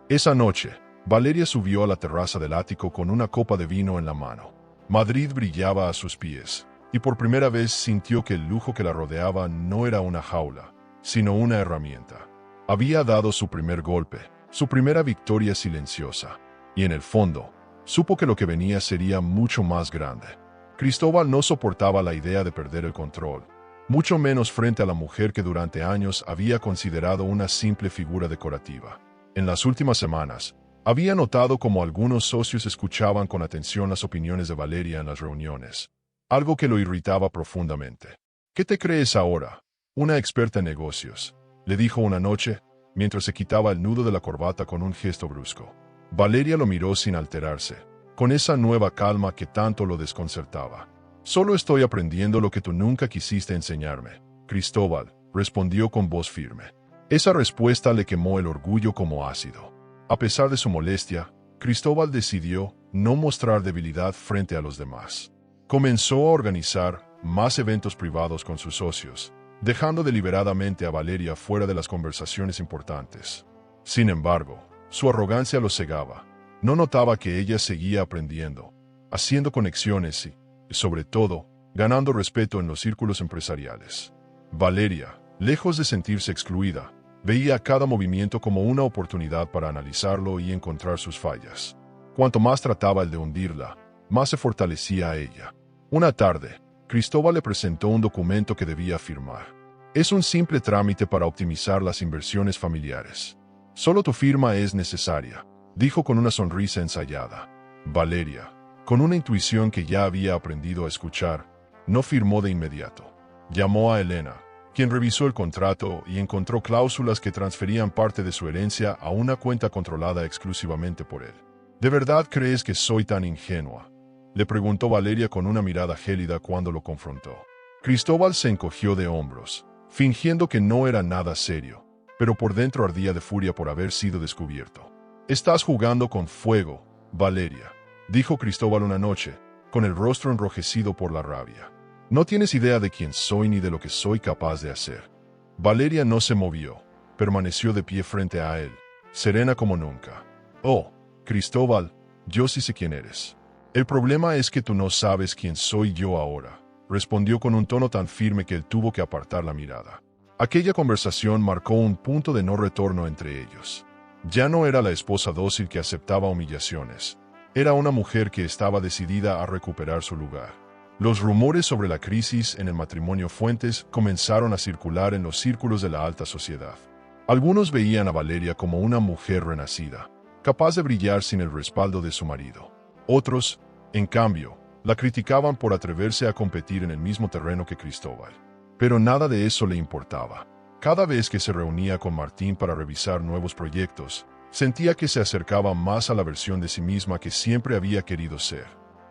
Esa noche, Valeria subió a la terraza del ático con una copa de vino en la mano. Madrid brillaba a sus pies, y por primera vez sintió que el lujo que la rodeaba no era una jaula, sino una herramienta. Había dado su primer golpe, su primera victoria silenciosa, y en el fondo, supo que lo que venía sería mucho más grande. Cristóbal no soportaba la idea de perder el control, mucho menos frente a la mujer que durante años había considerado una simple figura decorativa. En las últimas semanas, había notado cómo algunos socios escuchaban con atención las opiniones de Valeria en las reuniones, algo que lo irritaba profundamente. ¿Qué te crees ahora? Una experta en negocios, le dijo una noche, mientras se quitaba el nudo de la corbata con un gesto brusco. Valeria lo miró sin alterarse, con esa nueva calma que tanto lo desconcertaba. Solo estoy aprendiendo lo que tú nunca quisiste enseñarme, Cristóbal, respondió con voz firme. Esa respuesta le quemó el orgullo como ácido. A pesar de su molestia, Cristóbal decidió no mostrar debilidad frente a los demás. Comenzó a organizar más eventos privados con sus socios, dejando deliberadamente a Valeria fuera de las conversaciones importantes. Sin embargo, su arrogancia lo cegaba. No notaba que ella seguía aprendiendo, haciendo conexiones y, sobre todo, ganando respeto en los círculos empresariales. Valeria, lejos de sentirse excluida, veía cada movimiento como una oportunidad para analizarlo y encontrar sus fallas. Cuanto más trataba el de hundirla, más se fortalecía a ella. Una tarde, Cristóbal le presentó un documento que debía firmar. Es un simple trámite para optimizar las inversiones familiares. Solo tu firma es necesaria, dijo con una sonrisa ensayada. Valeria, con una intuición que ya había aprendido a escuchar, no firmó de inmediato. Llamó a Elena, quien revisó el contrato y encontró cláusulas que transferían parte de su herencia a una cuenta controlada exclusivamente por él. ¿De verdad crees que soy tan ingenua?, le preguntó Valeria con una mirada gélida cuando lo confrontó. Cristóbal se encogió de hombros, fingiendo que no era nada serio, pero por dentro ardía de furia por haber sido descubierto. «Estás jugando con fuego, Valeria», dijo Cristóbal una noche, con el rostro enrojecido por la rabia. «No tienes idea de quién soy ni de lo que soy capaz de hacer». Valeria no se movió, permaneció de pie frente a él, serena como nunca. «Oh, Cristóbal, yo sí sé quién eres. El problema es que tú no sabes quién soy yo ahora», respondió con un tono tan firme que él tuvo que apartar la mirada. Aquella conversación marcó un punto de no retorno entre ellos. Ya no era la esposa dócil que aceptaba humillaciones. Era una mujer que estaba decidida a recuperar su lugar. Los rumores sobre la crisis en el matrimonio Fuentes comenzaron a circular en los círculos de la alta sociedad. Algunos veían a Valeria como una mujer renacida, capaz de brillar sin el respaldo de su marido. Otros, en cambio, la criticaban por atreverse a competir en el mismo terreno que Cristóbal. Pero nada de eso le importaba. Cada vez que se reunía con Martín para revisar nuevos proyectos, sentía que se acercaba más a la versión de sí misma que siempre había querido ser.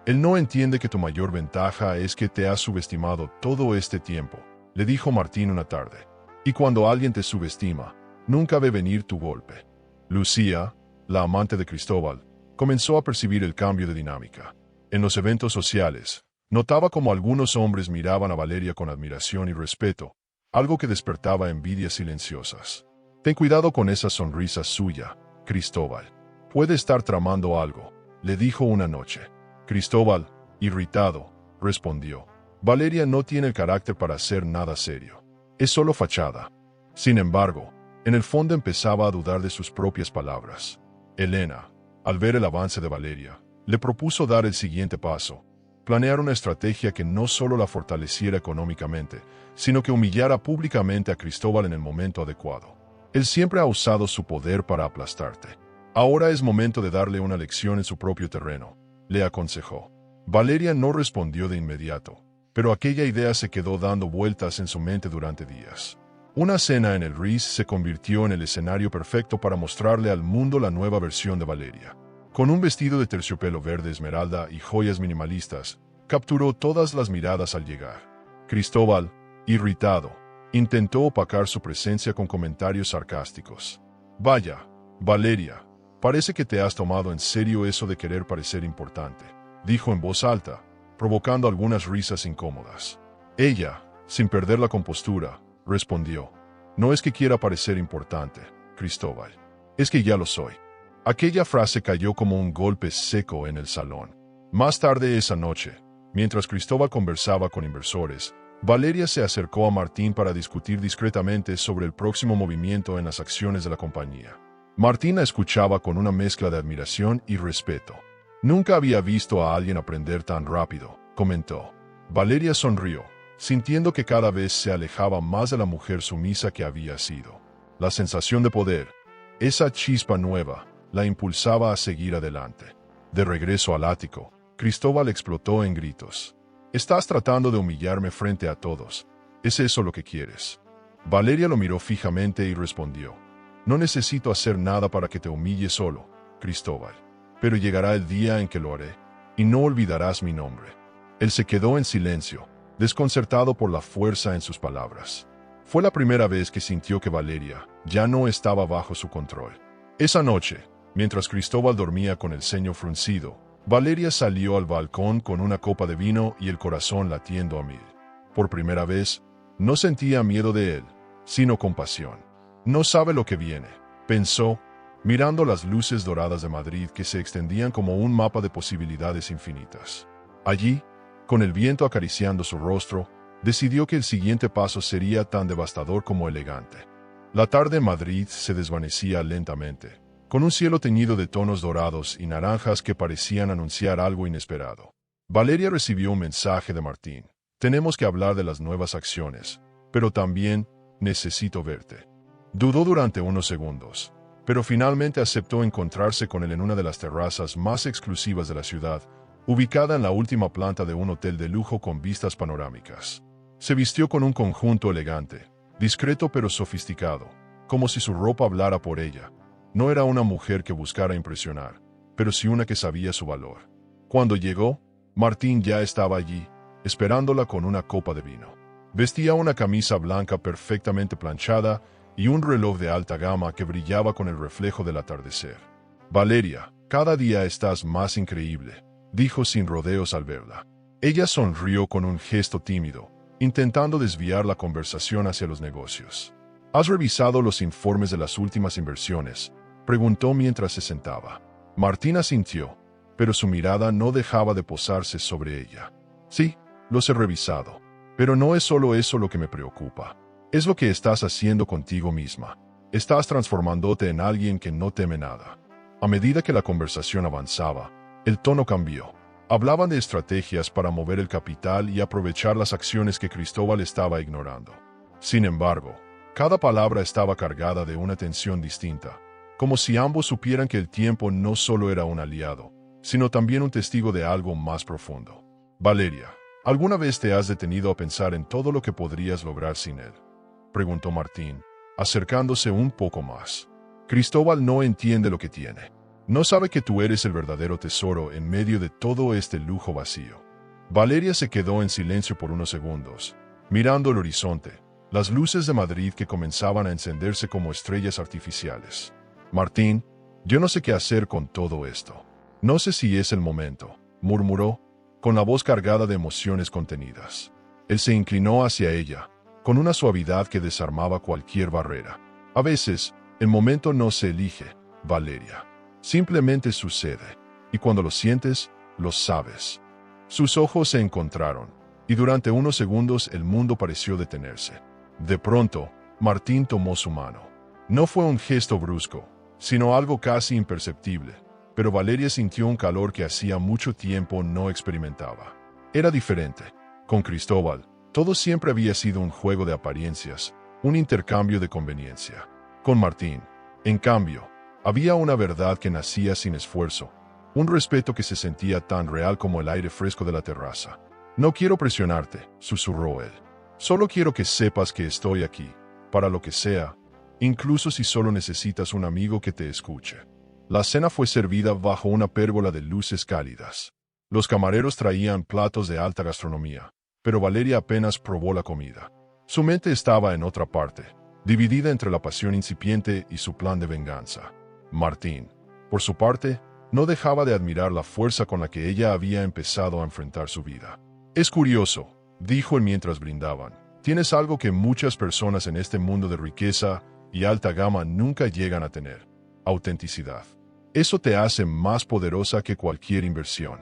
«Él no entiende que tu mayor ventaja es que te has subestimado todo este tiempo», le dijo Martín una tarde. «Y cuando alguien te subestima, nunca ve venir tu golpe». Lucía, la amante de Cristóbal, comenzó a percibir el cambio de dinámica. En los eventos sociales, notaba como algunos hombres miraban a Valeria con admiración y respeto, algo que despertaba envidias silenciosas. «Ten cuidado con esa sonrisa suya, Cristóbal. Puede estar tramando algo», le dijo una noche. Cristóbal, irritado, respondió: «Valeria no tiene el carácter para hacer nada serio. Es solo fachada». Sin embargo, en el fondo empezaba a dudar de sus propias palabras. Elena, al ver el avance de Valeria, le propuso dar el siguiente paso: planear una estrategia que no solo la fortaleciera económicamente, sino que humillara públicamente a Cristóbal en el momento adecuado. «Él siempre ha usado su poder para aplastarte. Ahora es momento de darle una lección en su propio terreno», le aconsejó. Valeria no respondió de inmediato, pero aquella idea se quedó dando vueltas en su mente durante días. Una cena en el Ritz se convirtió en el escenario perfecto para mostrarle al mundo la nueva versión de Valeria. Con un vestido de terciopelo verde esmeralda y joyas minimalistas, capturó todas las miradas al llegar. Cristóbal, irritado, intentó opacar su presencia con comentarios sarcásticos. «Vaya, Valeria, parece que te has tomado en serio eso de querer parecer importante», dijo en voz alta, provocando algunas risas incómodas. Ella, sin perder la compostura, respondió: «No es que quiera parecer importante, Cristóbal. Es que ya lo soy». Aquella frase cayó como un golpe seco en el salón. Más tarde esa noche, mientras Cristóbal conversaba con inversores, Valeria se acercó a Martín para discutir discretamente sobre el próximo movimiento en las acciones de la compañía. Martín la escuchaba con una mezcla de admiración y respeto. «Nunca había visto a alguien aprender tan rápido», comentó. Valeria sonrió, sintiendo que cada vez se alejaba más de la mujer sumisa que había sido. La sensación de poder, esa chispa nueva, la impulsaba a seguir adelante. De regreso al ático, Cristóbal explotó en gritos. «Estás tratando de humillarme frente a todos. ¿Es eso lo que quieres?». Valeria lo miró fijamente y respondió: «No necesito hacer nada para que te humille solo, Cristóbal. Pero llegará el día en que lo haré, y no olvidarás mi nombre». Él se quedó en silencio, desconcertado por la fuerza en sus palabras. Fue la primera vez que sintió que Valeria ya no estaba bajo su control. Esa noche, mientras Cristóbal dormía con el ceño fruncido, Valeria salió al balcón con una copa de vino y el corazón latiendo a 1000. Por primera vez, no sentía miedo de él, sino compasión. «No sabe lo que viene», pensó, mirando las luces doradas de Madrid que se extendían como un mapa de posibilidades infinitas. Allí, con el viento acariciando su rostro, decidió que el siguiente paso sería tan devastador como elegante. La tarde en Madrid se desvanecía lentamente, con un cielo teñido de tonos dorados y naranjas que parecían anunciar algo inesperado. Valeria recibió un mensaje de Martín. Tenemos que hablar de las nuevas acciones, pero también necesito verte. Dudó durante unos segundos, pero finalmente aceptó encontrarse con él en una de las terrazas más exclusivas de la ciudad, ubicada en la última planta de un hotel de lujo con vistas panorámicas. Se vistió con un conjunto elegante, discreto pero sofisticado, como si su ropa hablara por ella. No era una mujer que buscara impresionar, pero sí una que sabía su valor. Cuando llegó, Martín ya estaba allí, esperándola con una copa de vino. Vestía una camisa blanca perfectamente planchada y un reloj de alta gama que brillaba con el reflejo del atardecer. «Valeria, cada día estás más increíble», dijo sin rodeos al verla. Ella sonrió con un gesto tímido, intentando desviar la conversación hacia los negocios. «¿Has revisado los informes de las últimas inversiones?», preguntó mientras se sentaba. Martín asintió, pero su mirada no dejaba de posarse sobre ella. «Sí, los he revisado, pero no es solo eso lo que me preocupa. Es lo que estás haciendo contigo misma. Estás transformándote en alguien que no teme nada». A medida que la conversación avanzaba, el tono cambió. Hablaban de estrategias para mover el capital y aprovechar las acciones que Cristóbal estaba ignorando. Sin embargo, cada palabra estaba cargada de una tensión distinta, como si ambos supieran que el tiempo no solo era un aliado, sino también un testigo de algo más profundo. «Valeria, ¿alguna vez te has detenido a pensar en todo lo que podrías lograr sin él?», preguntó Martín, acercándose un poco más. «Cristóbal no entiende lo que tiene. No sabe que tú eres el verdadero tesoro en medio de todo este lujo vacío». Valeria se quedó en silencio por unos segundos, mirando el horizonte, las luces de Madrid que comenzaban a encenderse como estrellas artificiales. «Martín, yo no sé qué hacer con todo esto. No sé si es el momento», murmuró, con la voz cargada de emociones contenidas. Él se inclinó hacia ella, con una suavidad que desarmaba cualquier barrera. «A veces, el momento no se elige, Valeria. Simplemente sucede, y cuando lo sientes, lo sabes». Sus ojos se encontraron, y durante unos segundos el mundo pareció detenerse. De pronto, Martín tomó su mano. No fue un gesto brusco, sino algo casi imperceptible, pero Valeria sintió un calor que hacía mucho tiempo no experimentaba. Era diferente. Con Cristóbal, todo siempre había sido un juego de apariencias, un intercambio de conveniencia. Con Martín, en cambio, había una verdad que nacía sin esfuerzo, un respeto que se sentía tan real como el aire fresco de la terraza. «No quiero presionarte», susurró él. «Solo quiero que sepas que estoy aquí, para lo que sea, incluso si solo necesitas un amigo que te escuche». La cena fue servida bajo una pérgola de luces cálidas. Los camareros traían platos de alta gastronomía, pero Valeria apenas probó la comida. Su mente estaba en otra parte, dividida entre la pasión incipiente y su plan de venganza. Martín, por su parte, no dejaba de admirar la fuerza con la que ella había empezado a enfrentar su vida. «Es curioso», dijo él mientras brindaban. «Tienes algo que muchas personas en este mundo de riqueza y alta gama nunca llegan a tener: autenticidad. Eso te hace más poderosa que cualquier inversión».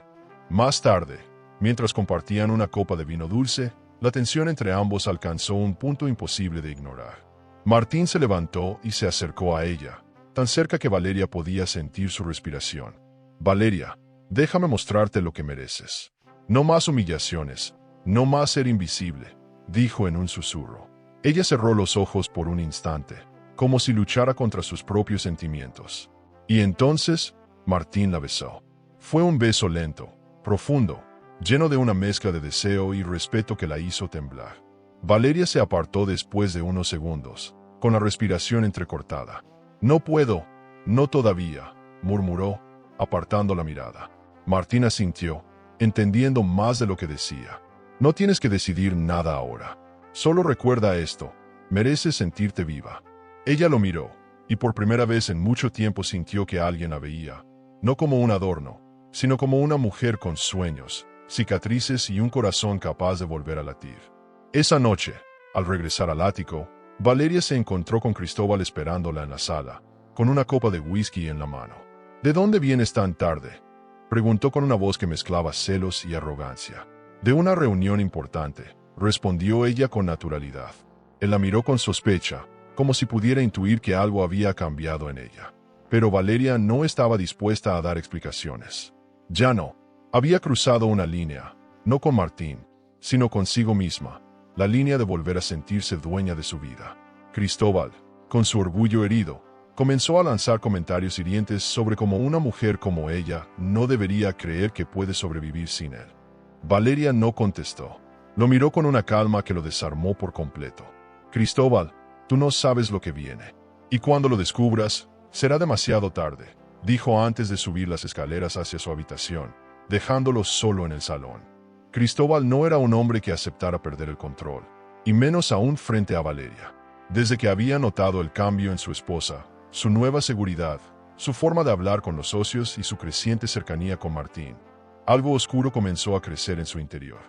Más tarde, mientras compartían una copa de vino dulce, la tensión entre ambos alcanzó un punto imposible de ignorar. Martín se levantó y se acercó a ella, tan cerca que Valeria podía sentir su respiración. «Valeria, déjame mostrarte lo que mereces. No más humillaciones, no más ser invisible», dijo en un susurro. Ella cerró los ojos por un instante, como si luchara contra sus propios sentimientos. Y entonces, Martín la besó. Fue un beso lento, profundo, lleno de una mezcla de deseo y respeto que la hizo temblar. Valeria se apartó después de unos segundos, con la respiración entrecortada. «No puedo, no todavía», murmuró, apartando la mirada. Martín asintió, entendiendo más de lo que decía. «No tienes que decidir nada ahora. Solo recuerda esto: mereces sentirte viva». Ella lo miró, y por primera vez en mucho tiempo sintió que alguien la veía, no como un adorno, sino como una mujer con sueños, cicatrices y un corazón capaz de volver a latir. Esa noche, al regresar al ático, Valeria se encontró con Cristóbal esperándola en la sala, con una copa de whisky en la mano. «¿De dónde vienes tan tarde?», preguntó con una voz que mezclaba celos y arrogancia. «De una reunión importante», respondió ella con naturalidad. Él la miró con sospecha, como si pudiera intuir que algo había cambiado en ella. Pero Valeria no estaba dispuesta a dar explicaciones. Ya no. Había cruzado una línea, no con Martín, sino consigo misma, la línea de volver a sentirse dueña de su vida. Cristóbal, con su orgullo herido, comenzó a lanzar comentarios hirientes sobre cómo una mujer como ella no debería creer que puede sobrevivir sin él. Valeria no contestó. Lo miró con una calma que lo desarmó por completo. Cristóbal, tú no sabes lo que viene. Y cuando lo descubras, será demasiado tarde, dijo antes de subir las escaleras hacia su habitación, dejándolo solo en el salón. Cristóbal no era un hombre que aceptara perder el control, y menos aún frente a Valeria. Desde que había notado el cambio en su esposa, su nueva seguridad, su forma de hablar con los socios y su creciente cercanía con Martín, algo oscuro comenzó a crecer en su interior.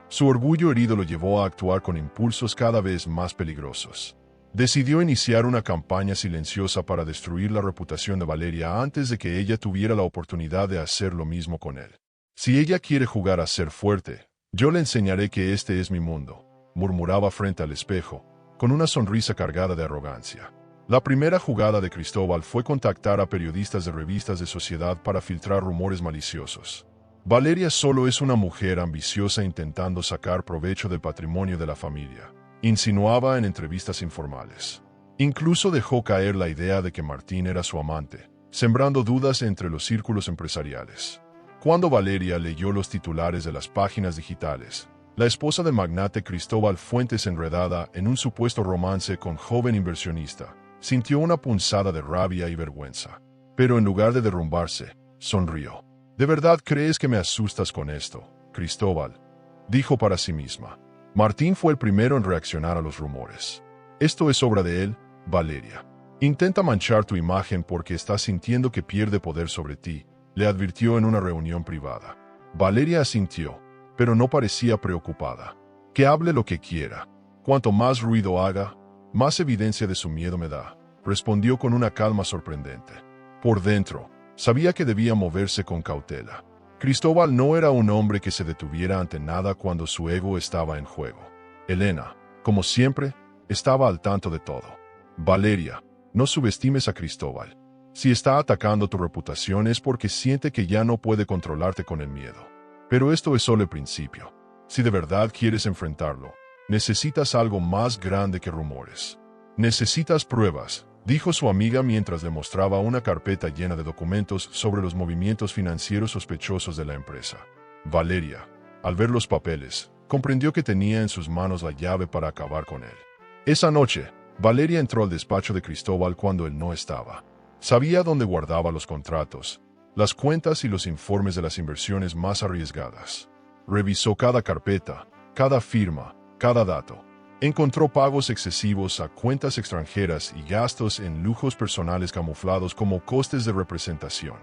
Su orgullo herido lo llevó a actuar con impulsos cada vez más peligrosos. Decidió iniciar una campaña silenciosa para destruir la reputación de Valeria antes de que ella tuviera la oportunidad de hacer lo mismo con él. Si ella quiere jugar a ser fuerte, yo le enseñaré que este es mi mundo, murmuraba frente al espejo, con una sonrisa cargada de arrogancia. La primera jugada de Cristóbal fue contactar a periodistas de revistas de sociedad para filtrar rumores maliciosos. Valeria solo es una mujer ambiciosa intentando sacar provecho del patrimonio de la familia, insinuaba en entrevistas informales. Incluso dejó caer la idea de que Martín era su amante, sembrando dudas entre los círculos empresariales. Cuando Valeria leyó los titulares de las páginas digitales, la esposa del magnate Cristóbal Fuentes enredada en un supuesto romance con joven inversionista, sintió una punzada de rabia y vergüenza. Pero en lugar de derrumbarse, sonrió. ¿De verdad crees que me asustas con esto, Cristóbal?, dijo para sí misma. Martín fue el primero en reaccionar a los rumores. Esto es obra de él, Valeria. Intenta manchar tu imagen porque está sintiendo que pierde poder sobre ti, le advirtió en una reunión privada. Valeria asintió, pero no parecía preocupada. Que hable lo que quiera. Cuanto más ruido haga, más evidencia de su miedo me da, respondió con una calma sorprendente. Por dentro, sabía que debía moverse con cautela. Cristóbal no era un hombre que se detuviera ante nada cuando su ego estaba en juego. Elena, como siempre, estaba al tanto de todo. Valeria, no subestimes a Cristóbal. Si está atacando tu reputación es porque siente que ya no puede controlarte con el miedo. Pero esto es solo el principio. Si de verdad quieres enfrentarlo, necesitas algo más grande que rumores. Necesitas pruebas, dijo su amiga mientras le mostraba una carpeta llena de documentos sobre los movimientos financieros sospechosos de la empresa. Valeria, al ver los papeles, comprendió que tenía en sus manos la llave para acabar con él. Esa noche, Valeria entró al despacho de Cristóbal cuando él no estaba. Sabía dónde guardaba los contratos, las cuentas y los informes de las inversiones más arriesgadas. Revisó cada carpeta, cada firma, cada dato. Encontró pagos excesivos a cuentas extranjeras y gastos en lujos personales camuflados como costes de representación.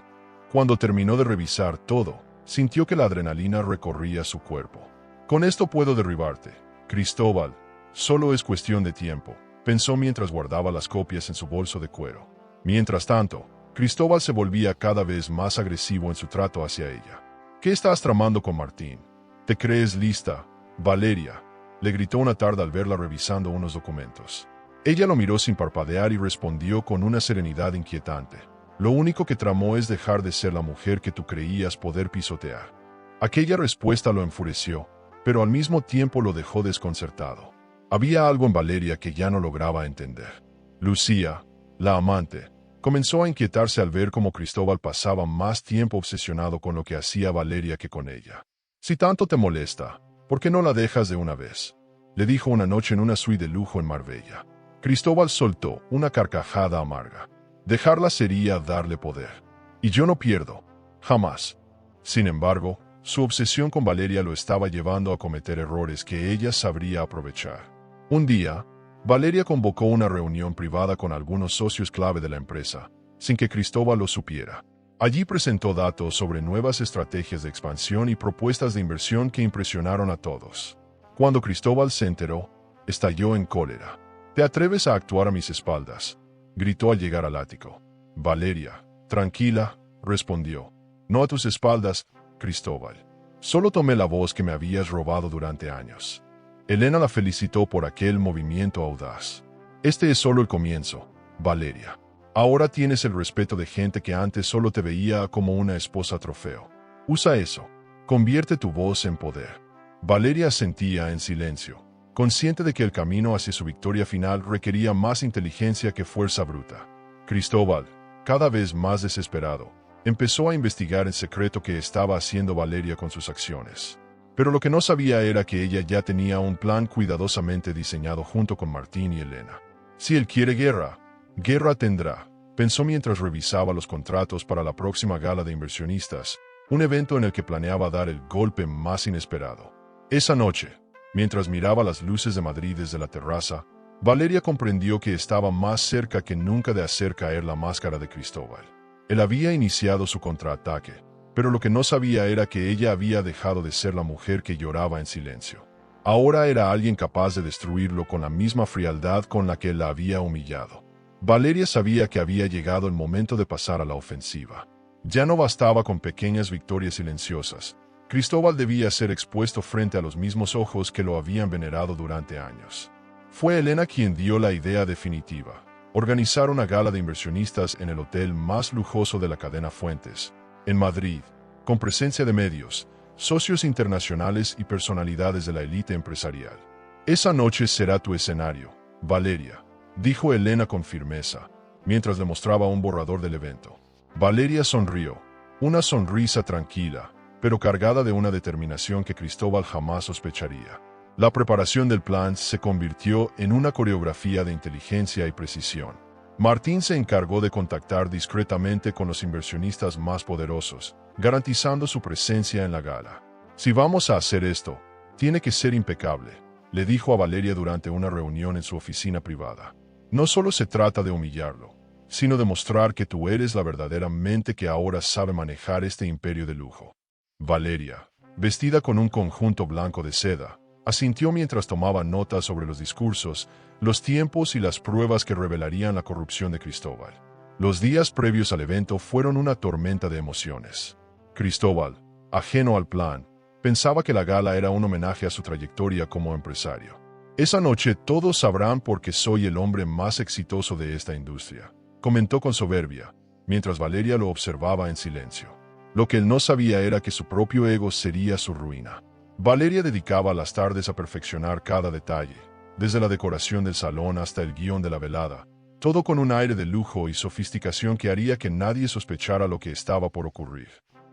Cuando terminó de revisar todo, sintió que la adrenalina recorría su cuerpo. Con esto puedo derribarte, Cristóbal. Solo es cuestión de tiempo, pensó mientras guardaba las copias en su bolso de cuero. Mientras tanto, Cristóbal se volvía cada vez más agresivo en su trato hacia ella. ¿Qué estás tramando con Martín? ¿Te crees lista, Valeria?, le gritó una tarde al verla revisando unos documentos. Ella lo miró sin parpadear y respondió con una serenidad inquietante. Lo único que tramó es dejar de ser la mujer que tú creías poder pisotear. Aquella respuesta lo enfureció, pero al mismo tiempo lo dejó desconcertado. Había algo en Valeria que ya no lograba entender. Lucía, la amante, comenzó a inquietarse al ver cómo Cristóbal pasaba más tiempo obsesionado con lo que hacía Valeria que con ella. Si tanto te molesta, ¿por qué no la dejas de una vez?, le dijo una noche en una suite de lujo en Marbella. Cristóbal soltó una carcajada amarga. Dejarla sería darle poder. Y yo no pierdo. Jamás. Sin embargo, su obsesión con Valeria lo estaba llevando a cometer errores que ella sabría aprovechar. Un día, Valeria convocó una reunión privada con algunos socios clave de la empresa, sin que Cristóbal lo supiera. Allí presentó datos sobre nuevas estrategias de expansión y propuestas de inversión que impresionaron a todos. Cuando Cristóbal se enteró, estalló en cólera. «¿Te atreves a actuar a mis espaldas?», gritó al llegar al ático. Valeria, tranquila, respondió. «No a tus espaldas, Cristóbal. Solo tomé la voz que me habías robado durante años». Elena la felicitó por aquel movimiento audaz. «Este es solo el comienzo, Valeria. Ahora tienes el respeto de gente que antes solo te veía como una esposa trofeo. Usa eso. Convierte tu voz en poder». Valeria asentía en silencio, consciente de que el camino hacia su victoria final requería más inteligencia que fuerza bruta. Cristóbal, cada vez más desesperado, empezó a investigar en secreto qué estaba haciendo Valeria con sus acciones. Pero lo que no sabía era que ella ya tenía un plan cuidadosamente diseñado junto con Martín y Elena. Si él quiere guerra, guerra tendrá, pensó mientras revisaba los contratos para la próxima gala de inversionistas, un evento en el que planeaba dar el golpe más inesperado. Esa noche, mientras miraba las luces de Madrid desde la terraza, Valeria comprendió que estaba más cerca que nunca de hacer caer la máscara de Cristóbal. Él había iniciado su contraataque, pero lo que no sabía era que ella había dejado de ser la mujer que lloraba en silencio. Ahora era alguien capaz de destruirlo con la misma frialdad con la que la había humillado. Valeria sabía que había llegado el momento de pasar a la ofensiva. Ya no bastaba con pequeñas victorias silenciosas. Cristóbal debía ser expuesto frente a los mismos ojos que lo habían venerado durante años. Fue Elena quien dio la idea definitiva: organizar una gala de inversionistas en el hotel más lujoso de la cadena Fuentes, en Madrid, con presencia de medios, socios internacionales y personalidades de la élite empresarial. Esa noche será tu escenario, Valeria, dijo Elena con firmeza, mientras le mostraba un borrador del evento. Valeria sonrió, una sonrisa tranquila, pero cargada de una determinación que Cristóbal jamás sospecharía. La preparación del plan se convirtió en una coreografía de inteligencia y precisión. Martín se encargó de contactar discretamente con los inversionistas más poderosos, garantizando su presencia en la gala. Si vamos a hacer esto, tiene que ser impecable, le dijo a Valeria durante una reunión en su oficina privada. No solo se trata de humillarlo, sino de mostrar que tú eres la verdadera mente que ahora sabe manejar este imperio de lujo. Valeria, vestida con un conjunto blanco de seda, asintió mientras tomaba notas sobre los discursos, los tiempos y las pruebas que revelarían la corrupción de Cristóbal. Los días previos al evento fueron una tormenta de emociones. Cristóbal, ajeno al plan, pensaba que la gala era un homenaje a su trayectoria como empresario. Esa noche todos sabrán por qué soy el hombre más exitoso de esta industria, comentó con soberbia, mientras Valeria lo observaba en silencio. Lo que él no sabía era que su propio ego sería su ruina. Valeria dedicaba las tardes a perfeccionar cada detalle, desde la decoración del salón hasta el guión de la velada, todo con un aire de lujo y sofisticación que haría que nadie sospechara lo que estaba por ocurrir.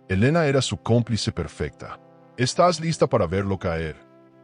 Elena era su cómplice perfecta. ¿Estás lista para verlo caer?,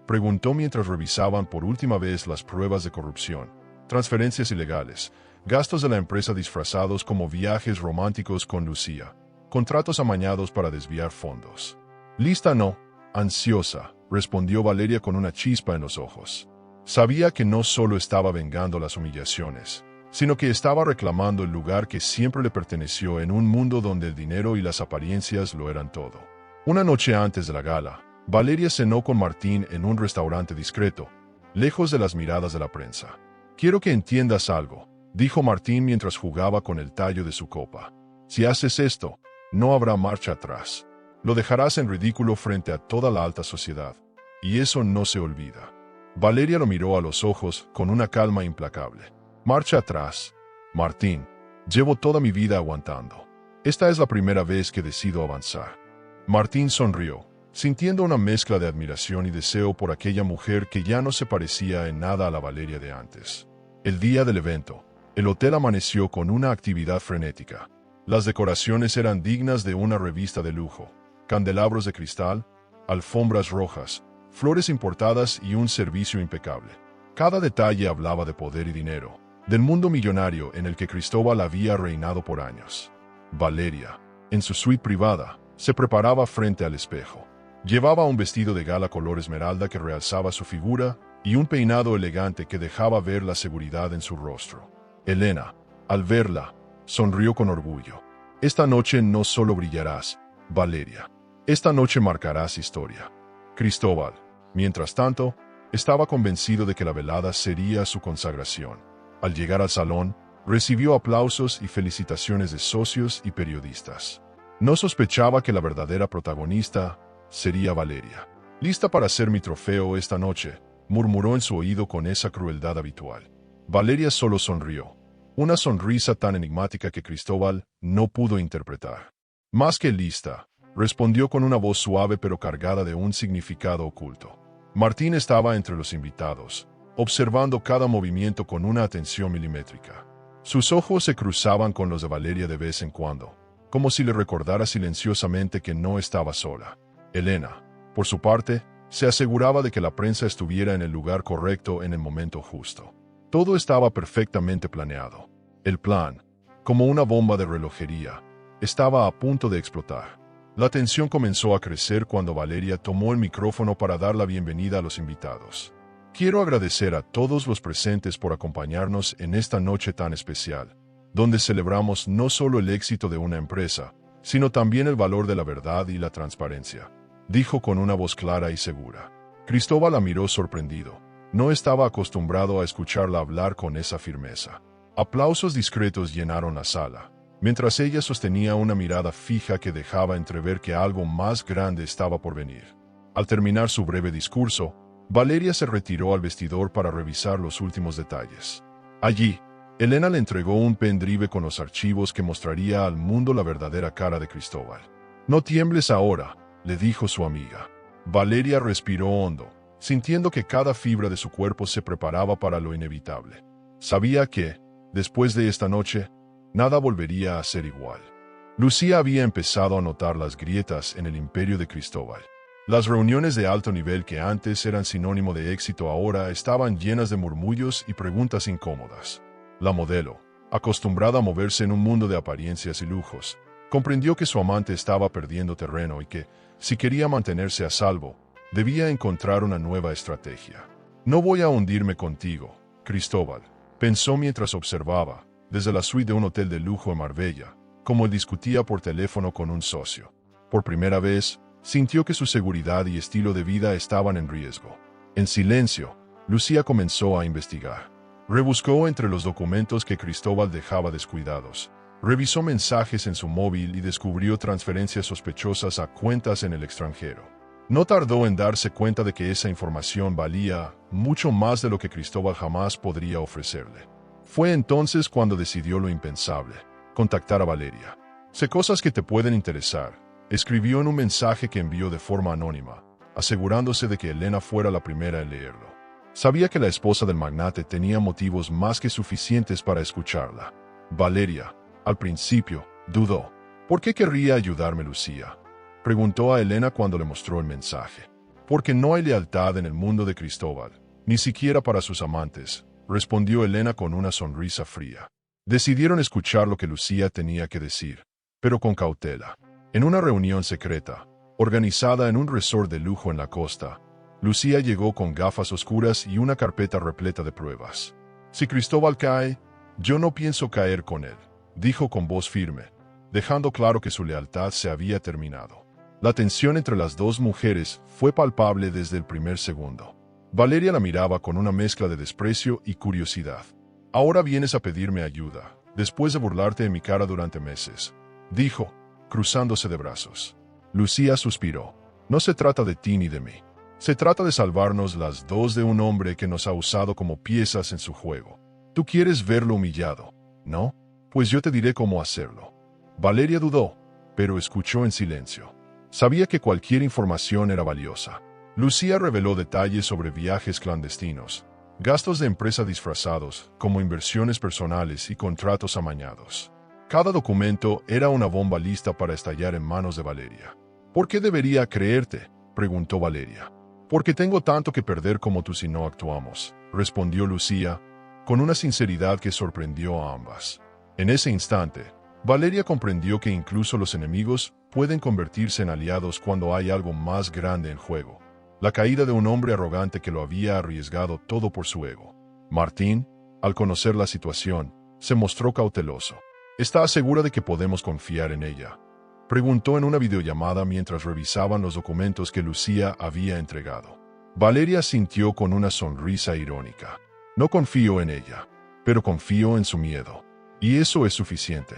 preguntó mientras revisaban por última vez las pruebas de corrupción, transferencias ilegales, gastos de la empresa disfrazados como viajes románticos con Lucía, contratos amañados para desviar fondos. «Lista no, ansiosa», respondió Valeria con una chispa en los ojos. Sabía que no solo estaba vengando las humillaciones, sino que estaba reclamando el lugar que siempre le perteneció en un mundo donde el dinero y las apariencias lo eran todo. Una noche antes de la gala, Valeria cenó con Martín en un restaurante discreto, lejos de las miradas de la prensa. «Quiero que entiendas algo», dijo Martín mientras jugaba con el tallo de su copa. «Si haces esto, no habrá marcha atrás. Lo dejarás en ridículo frente a toda la alta sociedad. Y eso no se olvida». Valeria lo miró a los ojos con una calma implacable. «Marcha atrás, Martín. Llevo toda mi vida aguantando. Esta es la primera vez que decido avanzar». Martín sonrió, sintiendo una mezcla de admiración y deseo por aquella mujer que ya no se parecía en nada a la Valeria de antes. El día del evento, el hotel amaneció con una actividad frenética. Las decoraciones eran dignas de una revista de lujo: candelabros de cristal, alfombras rojas, flores importadas y un servicio impecable. Cada detalle hablaba de poder y dinero, del mundo millonario en el que Cristóbal había reinado por años. Valeria, en su suite privada, se preparaba frente al espejo. Llevaba un vestido de gala color esmeralda que realzaba su figura y un peinado elegante que dejaba ver la seguridad en su rostro. Elena, al verla, sonrió con orgullo. «Esta noche no solo brillarás, Valeria. Esta noche marcarás historia». Cristóbal, mientras tanto, estaba convencido de que la velada sería su consagración. Al llegar al salón, recibió aplausos y felicitaciones de socios y periodistas. No sospechaba que la verdadera protagonista sería Valeria. «Lista para ser mi trofeo esta noche», murmuró en su oído con esa crueldad habitual. Valeria solo sonrió, una sonrisa tan enigmática que Cristóbal no pudo interpretar. «Más que lista», respondió con una voz suave pero cargada de un significado oculto. Martín estaba entre los invitados, observando cada movimiento con una atención milimétrica. Sus ojos se cruzaban con los de Valeria de vez en cuando, como si le recordara silenciosamente que no estaba sola. Elena, por su parte, se aseguraba de que la prensa estuviera en el lugar correcto en el momento justo. Todo estaba perfectamente planeado. El plan, como una bomba de relojería, estaba a punto de explotar. La tensión comenzó a crecer cuando Valeria tomó el micrófono para dar la bienvenida a los invitados. Quiero agradecer a todos los presentes por acompañarnos en esta noche tan especial, donde celebramos no solo el éxito de una empresa, sino también el valor de la verdad y la transparencia, dijo con una voz clara y segura. Cristóbal la miró sorprendido. No estaba acostumbrado a escucharla hablar con esa firmeza. Aplausos discretos llenaron la sala, mientras ella sostenía una mirada fija que dejaba entrever que algo más grande estaba por venir. Al terminar su breve discurso, Valeria se retiró al vestidor para revisar los últimos detalles. Allí, Elena le entregó un pendrive con los archivos que mostraría al mundo la verdadera cara de Cristóbal. No tiembles ahora, le dijo su amiga. Valeria respiró hondo, sintiendo que cada fibra de su cuerpo se preparaba para lo inevitable. Sabía que, después de esta noche, nada volvería a ser igual. Lucía había empezado a notar las grietas en el imperio de Cristóbal. Las reuniones de alto nivel que antes eran sinónimo de éxito ahora estaban llenas de murmullos y preguntas incómodas. La modelo, acostumbrada a moverse en un mundo de apariencias y lujos, comprendió que su amante estaba perdiendo terreno y que, si quería mantenerse a salvo, debía encontrar una nueva estrategia. No voy a hundirme contigo, Cristóbal, pensó mientras observaba, desde la suite de un hotel de lujo en Marbella, cómo él discutía por teléfono con un socio. Por primera vez, sintió que su seguridad y estilo de vida estaban en riesgo. En silencio, Lucía comenzó a investigar. Rebuscó entre los documentos que Cristóbal dejaba descuidados. Revisó mensajes en su móvil y descubrió transferencias sospechosas a cuentas en el extranjero. No tardó en darse cuenta de que esa información valía mucho más de lo que Cristóbal jamás podría ofrecerle. Fue entonces cuando decidió lo impensable: contactar a Valeria. Sé cosas que te pueden interesar, escribió en un mensaje que envió de forma anónima, asegurándose de que Elena fuera la primera en leerlo. Sabía que la esposa del magnate tenía motivos más que suficientes para escucharla. Valeria, al principio, dudó. ¿Por qué querría ayudarme Lucía?, preguntó a Elena cuando le mostró el mensaje. Porque no hay lealtad en el mundo de Cristóbal, ni siquiera para sus amantes, respondió Elena con una sonrisa fría. Decidieron escuchar lo que Lucía tenía que decir, pero con cautela. En una reunión secreta, organizada en un resort de lujo en la costa, Lucía llegó con gafas oscuras y una carpeta repleta de pruebas. Si Cristóbal cae, yo no pienso caer con él, dijo con voz firme, dejando claro que su lealtad se había terminado. La tensión entre las dos mujeres fue palpable desde el primer segundo. Valeria la miraba con una mezcla de desprecio y curiosidad. Ahora vienes a pedirme ayuda, después de burlarte de mi cara durante meses, dijo, cruzándose de brazos. Lucía suspiró. No se trata de ti ni de mí. Se trata de salvarnos las dos de un hombre que nos ha usado como piezas en su juego. Tú quieres verlo humillado, ¿no? Pues yo te diré cómo hacerlo. Valeria dudó, pero escuchó en silencio. Sabía que cualquier información era valiosa. Lucía reveló detalles sobre viajes clandestinos, gastos de empresa disfrazados, como inversiones personales y contratos amañados. Cada documento era una bomba lista para estallar en manos de Valeria. ¿Por qué debería creerte?, preguntó Valeria. Porque tengo tanto que perder como tú si no actuamos, respondió Lucía, con una sinceridad que sorprendió a ambas. En ese instante, Valeria comprendió que incluso los enemigos pueden convertirse en aliados cuando hay algo más grande en juego: la caída de un hombre arrogante que lo había arriesgado todo por su ego. Martín, al conocer la situación, se mostró cauteloso. ¿Estás segura de que podemos confiar en ella?, preguntó en una videollamada mientras revisaban los documentos que Lucía había entregado. Valeria sintió con una sonrisa irónica. No confío en ella, pero confío en su miedo. Y eso es suficiente.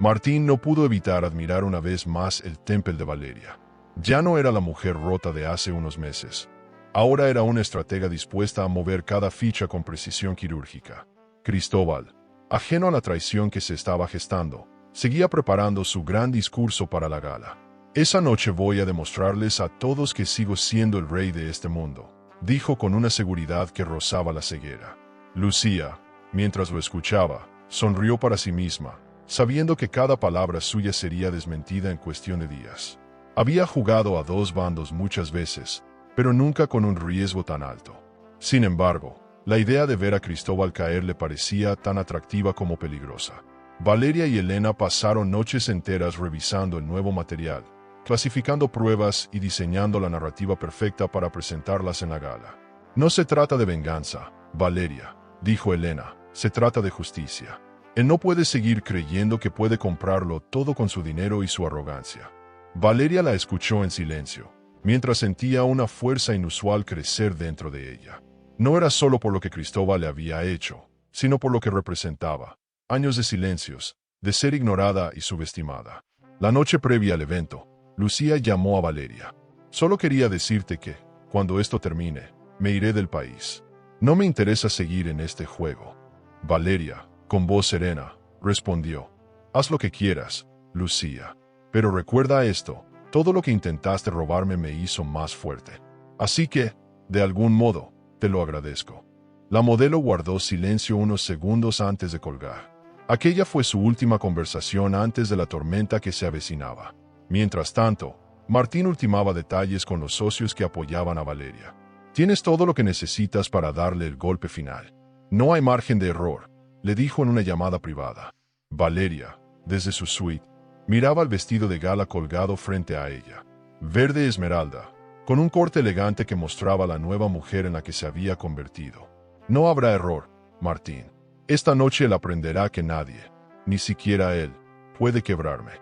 Martín no pudo evitar admirar una vez más el temple de Valeria. Ya no era la mujer rota de hace unos meses. Ahora era una estratega dispuesta a mover cada ficha con precisión quirúrgica. Cristóbal, ajeno a la traición que se estaba gestando, seguía preparando su gran discurso para la gala. Esa noche voy a demostrarles a todos que sigo siendo el rey de este mundo, dijo con una seguridad que rozaba la ceguera. Lucía, mientras lo escuchaba, sonrió para sí misma, sabiendo que cada palabra suya sería desmentida en cuestión de días. Había jugado a dos bandos muchas veces, pero nunca con un riesgo tan alto. Sin embargo, la idea de ver a Cristóbal caer le parecía tan atractiva como peligrosa. Valeria y Elena pasaron noches enteras revisando el nuevo material, clasificando pruebas y diseñando la narrativa perfecta para presentarlas en la gala. No se trata de venganza, Valeria, dijo Elena, se trata de justicia. Él no puede seguir creyendo que puede comprarlo todo con su dinero y su arrogancia. Valeria la escuchó en silencio, mientras sentía una fuerza inusual crecer dentro de ella. No era solo por lo que Cristóbal le había hecho, sino por lo que representaba. Años de silencios, de ser ignorada y subestimada. La noche previa al evento, Lucía llamó a Valeria. Solo quería decirte que, cuando esto termine, me iré del país. No me interesa seguir en este juego. Valeria, con voz serena, respondió. Haz lo que quieras, Lucía. Pero recuerda esto, todo lo que intentaste robarme me hizo más fuerte. Así que, de algún modo, te lo agradezco. La modelo guardó silencio unos segundos antes de colgar. Aquella fue su última conversación antes de la tormenta que se avecinaba. Mientras tanto, Martín ultimaba detalles con los socios que apoyaban a Valeria. Tienes todo lo que necesitas para darle el golpe final. No hay margen de error, le dijo en una llamada privada. Valeria, desde su suite, miraba el vestido de gala colgado frente a ella. Verde esmeralda, con un corte elegante que mostraba la nueva mujer en la que se había convertido. No habrá error, Martín. Esta noche él aprenderá que nadie, ni siquiera él, puede quebrarme.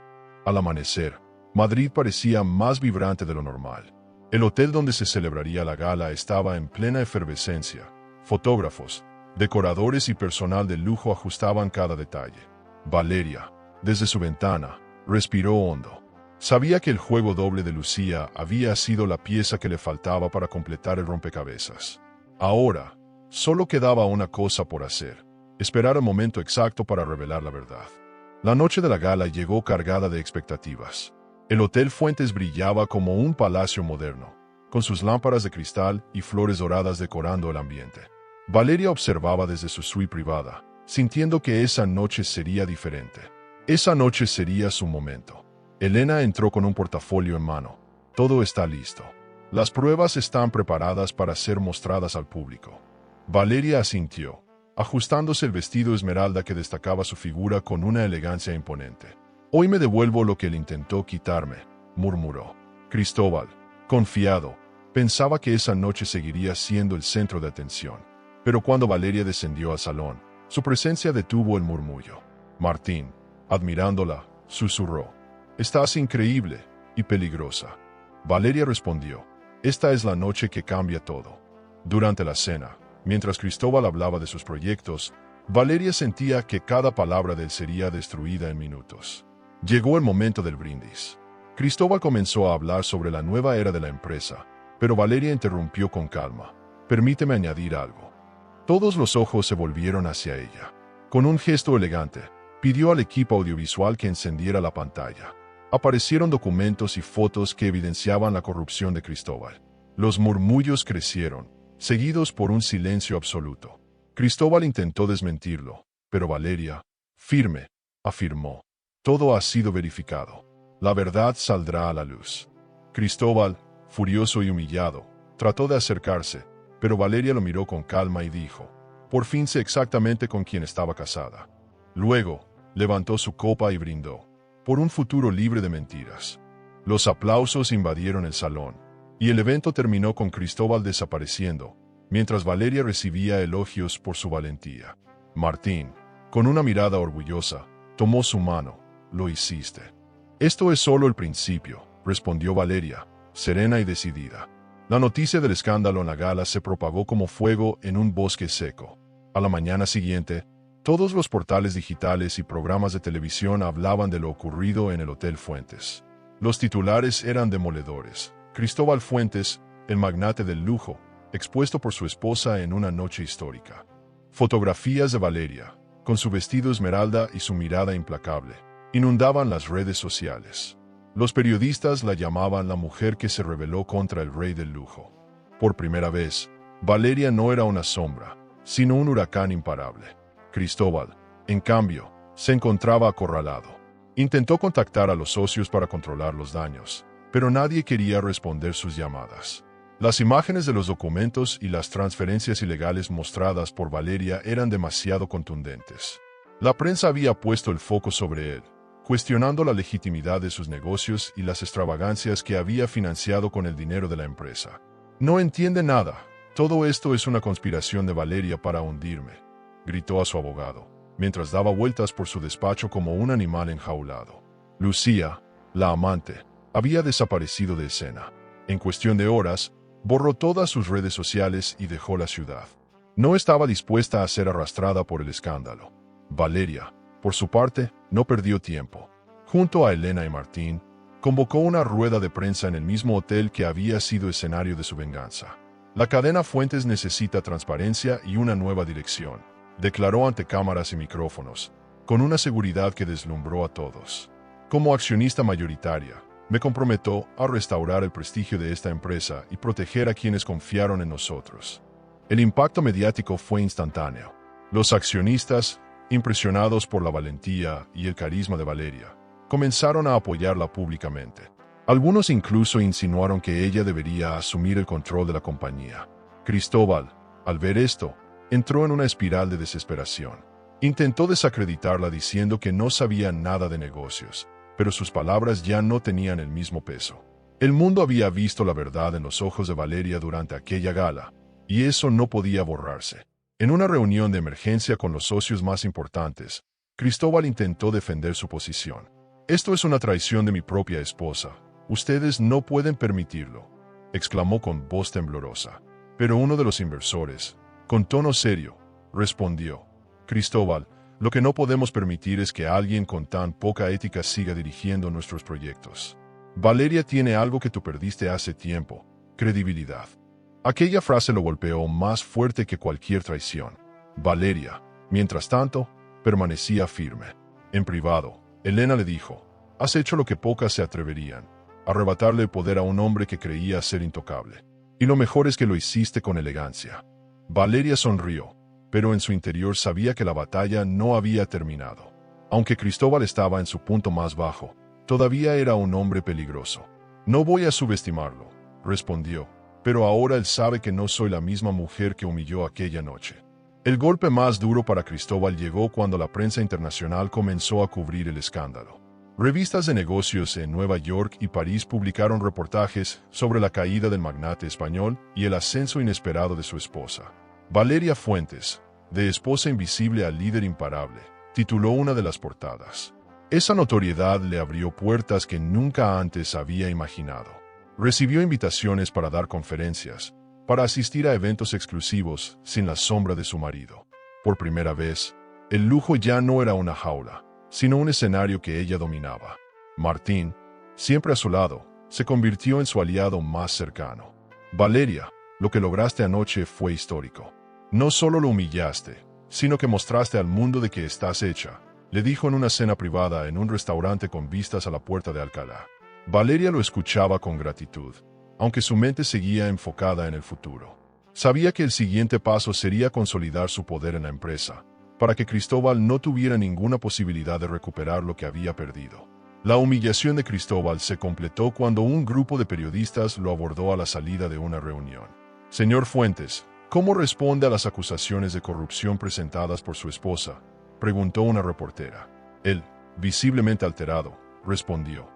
Al amanecer, Madrid parecía más vibrante de lo normal. El hotel donde se celebraría la gala estaba en plena efervescencia. Fotógrafos, decoradores y personal de lujo ajustaban cada detalle. Valeria, desde su ventana, respiró hondo. Sabía que el juego doble de Lucía había sido la pieza que le faltaba para completar el rompecabezas. Ahora, solo quedaba una cosa por hacer: esperar el momento exacto para revelar la verdad. La noche de la gala llegó cargada de expectativas. El Hotel Fuentes brillaba como un palacio moderno, con sus lámparas de cristal y flores doradas decorando el ambiente. Valeria observaba desde su suite privada, sintiendo que esa noche sería diferente. Esa noche sería su momento. Elena entró con un portafolio en mano. Todo está listo. Las pruebas están preparadas para ser mostradas al público. Valeria asintió, ajustándose el vestido esmeralda que destacaba su figura con una elegancia imponente. Hoy me devuelvo lo que él intentó quitarme, murmuró. Cristóbal, confiado, pensaba que esa noche seguiría siendo el centro de atención. Pero cuando Valeria descendió al salón, su presencia detuvo el murmullo. Martín, admirándola, susurró. Estás increíble y peligrosa. Valeria respondió. Esta es la noche que cambia todo. Durante la cena, mientras Cristóbal hablaba de sus proyectos, Valeria sentía que cada palabra de él sería destruida en minutos. Llegó el momento del brindis. Cristóbal comenzó a hablar sobre la nueva era de la empresa, pero Valeria interrumpió con calma. Permíteme añadir algo. Todos los ojos se volvieron hacia ella. Con un gesto elegante, pidió al equipo audiovisual que encendiera la pantalla. Aparecieron documentos y fotos que evidenciaban la corrupción de Cristóbal. Los murmullos crecieron, seguidos por un silencio absoluto. Cristóbal intentó desmentirlo, pero Valeria, firme, afirmó. Todo ha sido verificado. La verdad saldrá a la luz. Cristóbal, furioso y humillado, trató de acercarse, pero Valeria lo miró con calma y dijo, por fin sé exactamente con quién estaba casada. Luego, levantó su copa y brindó, por un futuro libre de mentiras. Los aplausos invadieron el salón, y el evento terminó con Cristóbal desapareciendo, mientras Valeria recibía elogios por su valentía. Martín, con una mirada orgullosa, tomó su mano. Lo hiciste. Esto es solo el principio, respondió Valeria, serena y decidida. La noticia del escándalo en la gala se propagó como fuego en un bosque seco. A la mañana siguiente, todos los portales digitales y programas de televisión hablaban de lo ocurrido en el Hotel Fuentes. Los titulares eran demoledores. Cristóbal Fuentes, el magnate del lujo, expuesto por su esposa en una noche histórica. Fotografías de Valeria, con su vestido esmeralda y su mirada implacable, inundaban las redes sociales. Los periodistas la llamaban la mujer que se rebeló contra el rey del lujo. Por primera vez, Valeria no era una sombra, sino un huracán imparable. Cristóbal, en cambio, se encontraba acorralado. Intentó contactar a los socios para controlar los daños, pero nadie quería responder sus llamadas. Las imágenes de los documentos y las transferencias ilegales mostradas por Valeria eran demasiado contundentes. La prensa había puesto el foco sobre él, cuestionando la legitimidad de sus negocios y las extravagancias que había financiado con el dinero de la empresa. «No entiende nada. Todo esto es una conspiración de Valeria para hundirme», gritó a su abogado, mientras daba vueltas por su despacho como un animal enjaulado. Lucía, la amante, había desaparecido de escena. En cuestión de horas, borró todas sus redes sociales y dejó la ciudad. No estaba dispuesta a ser arrastrada por el escándalo. Valeria, por su parte, no perdió tiempo. Junto a Elena y Martín, convocó una rueda de prensa en el mismo hotel que había sido escenario de su venganza. «La cadena Fuentes necesita transparencia y una nueva dirección», declaró ante cámaras y micrófonos, con una seguridad que deslumbró a todos. «Como accionista mayoritaria, me comprometo a restaurar el prestigio de esta empresa y proteger a quienes confiaron en nosotros». El impacto mediático fue instantáneo. Los accionistas, impresionados por la valentía y el carisma de Valeria, comenzaron a apoyarla públicamente. Algunos incluso insinuaron que ella debería asumir el control de la compañía. Cristóbal, al ver esto, entró en una espiral de desesperación. Intentó desacreditarla diciendo que no sabía nada de negocios, pero sus palabras ya no tenían el mismo peso. El mundo había visto la verdad en los ojos de Valeria durante aquella gala, y eso no podía borrarse. En una reunión de emergencia con los socios más importantes, Cristóbal intentó defender su posición. «Esto es una traición de mi propia esposa. Ustedes no pueden permitirlo», exclamó con voz temblorosa. Pero uno de los inversores, con tono serio, respondió: «Cristóbal, lo que no podemos permitir es que alguien con tan poca ética siga dirigiendo nuestros proyectos. Valeria tiene algo que tú perdiste hace tiempo: credibilidad». Aquella frase lo golpeó más fuerte que cualquier traición. Valeria, mientras tanto, permanecía firme. En privado, Elena le dijo: «Has hecho lo que pocas se atreverían, arrebatarle el poder a un hombre que creía ser intocable. Y lo mejor es que lo hiciste con elegancia». Valeria sonrió, pero en su interior sabía que la batalla no había terminado. Aunque Cristóbal estaba en su punto más bajo, todavía era un hombre peligroso. «No voy a subestimarlo», respondió, «pero ahora él sabe que no soy la misma mujer que humilló aquella noche». El golpe más duro para Cristóbal llegó cuando la prensa internacional comenzó a cubrir el escándalo. Revistas de negocios en Nueva York y París publicaron reportajes sobre la caída del magnate español y el ascenso inesperado de su esposa. Valeria Fuentes, de esposa invisible al líder imparable, tituló una de las portadas. Esa notoriedad le abrió puertas que nunca antes había imaginado. Recibió invitaciones para dar conferencias, para asistir a eventos exclusivos sin la sombra de su marido. Por primera vez, el lujo ya no era una jaula, sino un escenario que ella dominaba. Martín, siempre a su lado, se convirtió en su aliado más cercano. «Valeria, lo que lograste anoche fue histórico. No solo lo humillaste, sino que mostraste al mundo de que estás hecha», le dijo en una cena privada en un restaurante con vistas a la Puerta de Alcalá. Valeria lo escuchaba con gratitud, aunque su mente seguía enfocada en el futuro. Sabía que el siguiente paso sería consolidar su poder en la empresa, para que Cristóbal no tuviera ninguna posibilidad de recuperar lo que había perdido. La humillación de Cristóbal se completó cuando un grupo de periodistas lo abordó a la salida de una reunión. «Señor Fuentes, ¿cómo responde a las acusaciones de corrupción presentadas por su esposa?», preguntó una reportera. Él, visiblemente alterado, respondió: